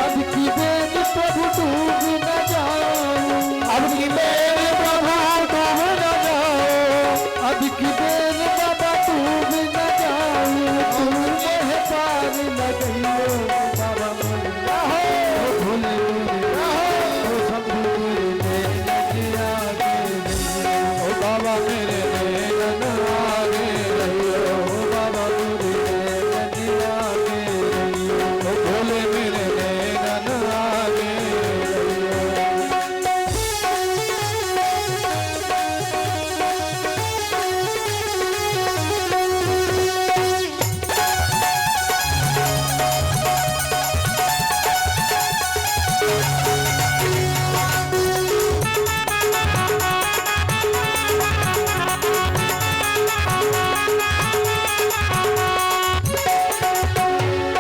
अब की बेद प्रभु डूब न जाऊं, अब की बेल प्रभु डूब न जाओ, अब की बेद बाबा डूब न जाऊं, तुम मोह पार लगइयो बाबा मोरे भोले मोरे शंभु मोरे नैन आगे रहियो, ओ बाबा मेरे नैनन आगे रहियो, बाबा मोरे नैन आगे रहियो। ओ भोले मेरे नैनन आगे रहियो।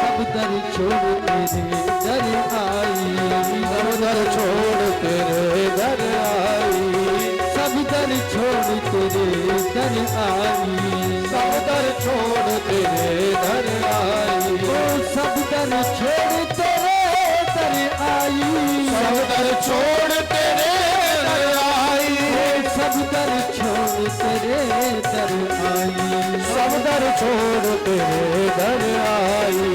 सब दर छोड़ तेरे दर आई, सब दर छोड़ तेरे दर आई, सब दर छोड़ तेरे दर आई, सब दर छोड़ तेरे दर आई, ओ सब दर छोड़ तेरे दर आई, सब दर छोड़ तेरे दर आई, सब दर छोड़ तेरे दर आई, सब दर छोड़ तेरे दर आई।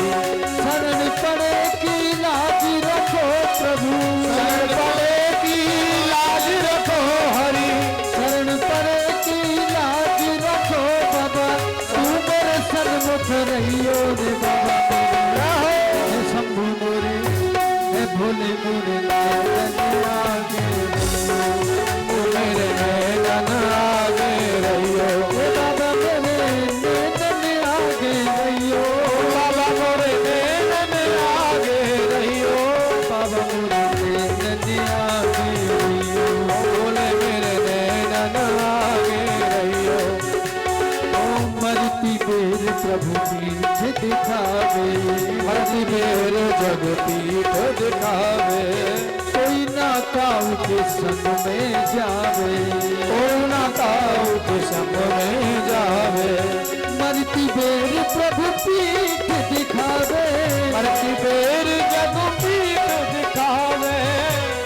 शरण पड़े की लाज रखो प्रभु, शरण पड़े की लाज रखो हरि, शरण पड़े की लाज रखो बाबा, तू मेरे सन्मुख रहियो रे बाबा मेरे, हे शंभु मोरे हे भोले मोरे नैन आगे रहियो, मेरे नैनन आगे रहियो, हे बाबा मेरे नैन आगे रहियो, बाबा मोरे नैनन आगे रहियो, बाबा मोरे नैन आगे रहियो। भोले मेरे नैनन आगे रहियो। ओ मरती बेर प्रभु पीठ दिखावे, हरि बेर जग पीठ दिखावे, कोई ना काऊ के संग में जावे, कोई ना काऊ के संग में जावे, मरती बेर प्रभु पीठ दिखावे, हरि बेर जग पीठ दिखावे,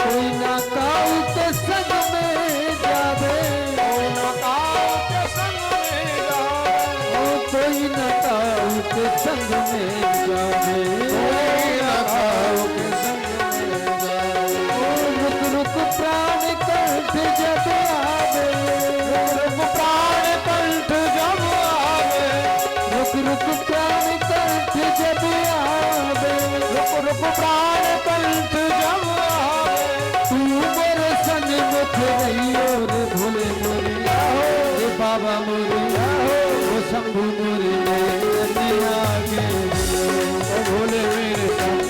कोई ना काऊ के संग में जावे, कोई ना काऊ के संग में जावे, ओ कोई ना काऊ के संग में जावे, कोई ना काऊ के संग में जावे। ओ रुक रुक प्राण कंठ जब आवे, रुक प्राण कंठ जब आवे, रुक रुक प्राण कंठ जब आवे, रुक प्राण कंठ जब आवे, तू मोरे सन्मुख रहियो रे भोले मोरे, रे बाबा मोरे ओ शंभु मोरे नैन आगे रहियो, ओ भोले मेरे संग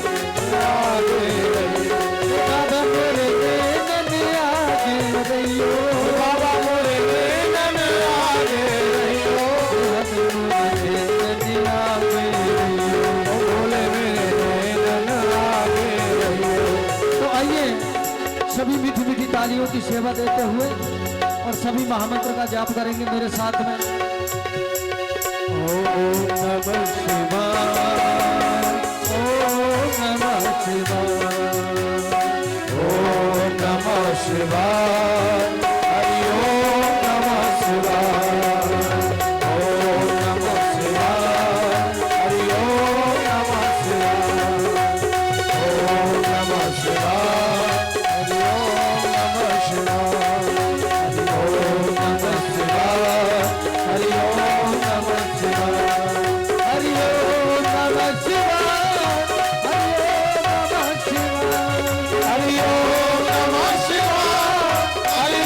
आगे रहियो, बाबा मोरे नैन आगे रहियो, बाबा मोरे नैनन आगे रहियो, मोरे नैन आगे रहियो। ओ भोले मेरे नैनन आगे रहियो। तो आइए सभी मीठी मीठी तालियों की सेवा देते हुए और सभी महामंत्र का जाप करेंगे मेरे साथ में। ओम नमः शिवाय, ओम नमः शिवाय, ओम नमः शिवाय, हरि ओम नमः शिवाय, ओम नमः शिवाय, हरि ओम नमः शिवाय, ओम नमः शिवाय, हरि ओम नमः शिवाय, ओम नमः शिवाय, हरि ओम नमः शिवाय। हरि ओम नमः शिवाय, हरि ओम नमः शिवाय, हरि ओम नमः शिवाय, हरि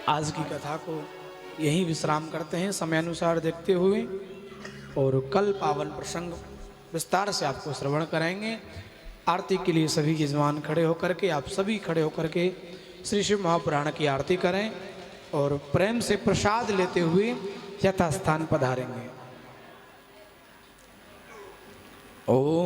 आज की कथा को यहीं विश्राम करते हैं समयानुसार देखते हुए, और कल पावन प्रसंग विस्तार से आपको श्रवण कराएंगे। आरती के लिए सभी यजमान खड़े होकर के, आप सभी खड़े होकर के श्री शिव महापुराण की आरती करें और प्रेम से प्रसाद लेते हुए यथास्थान पधारेंगे। ओम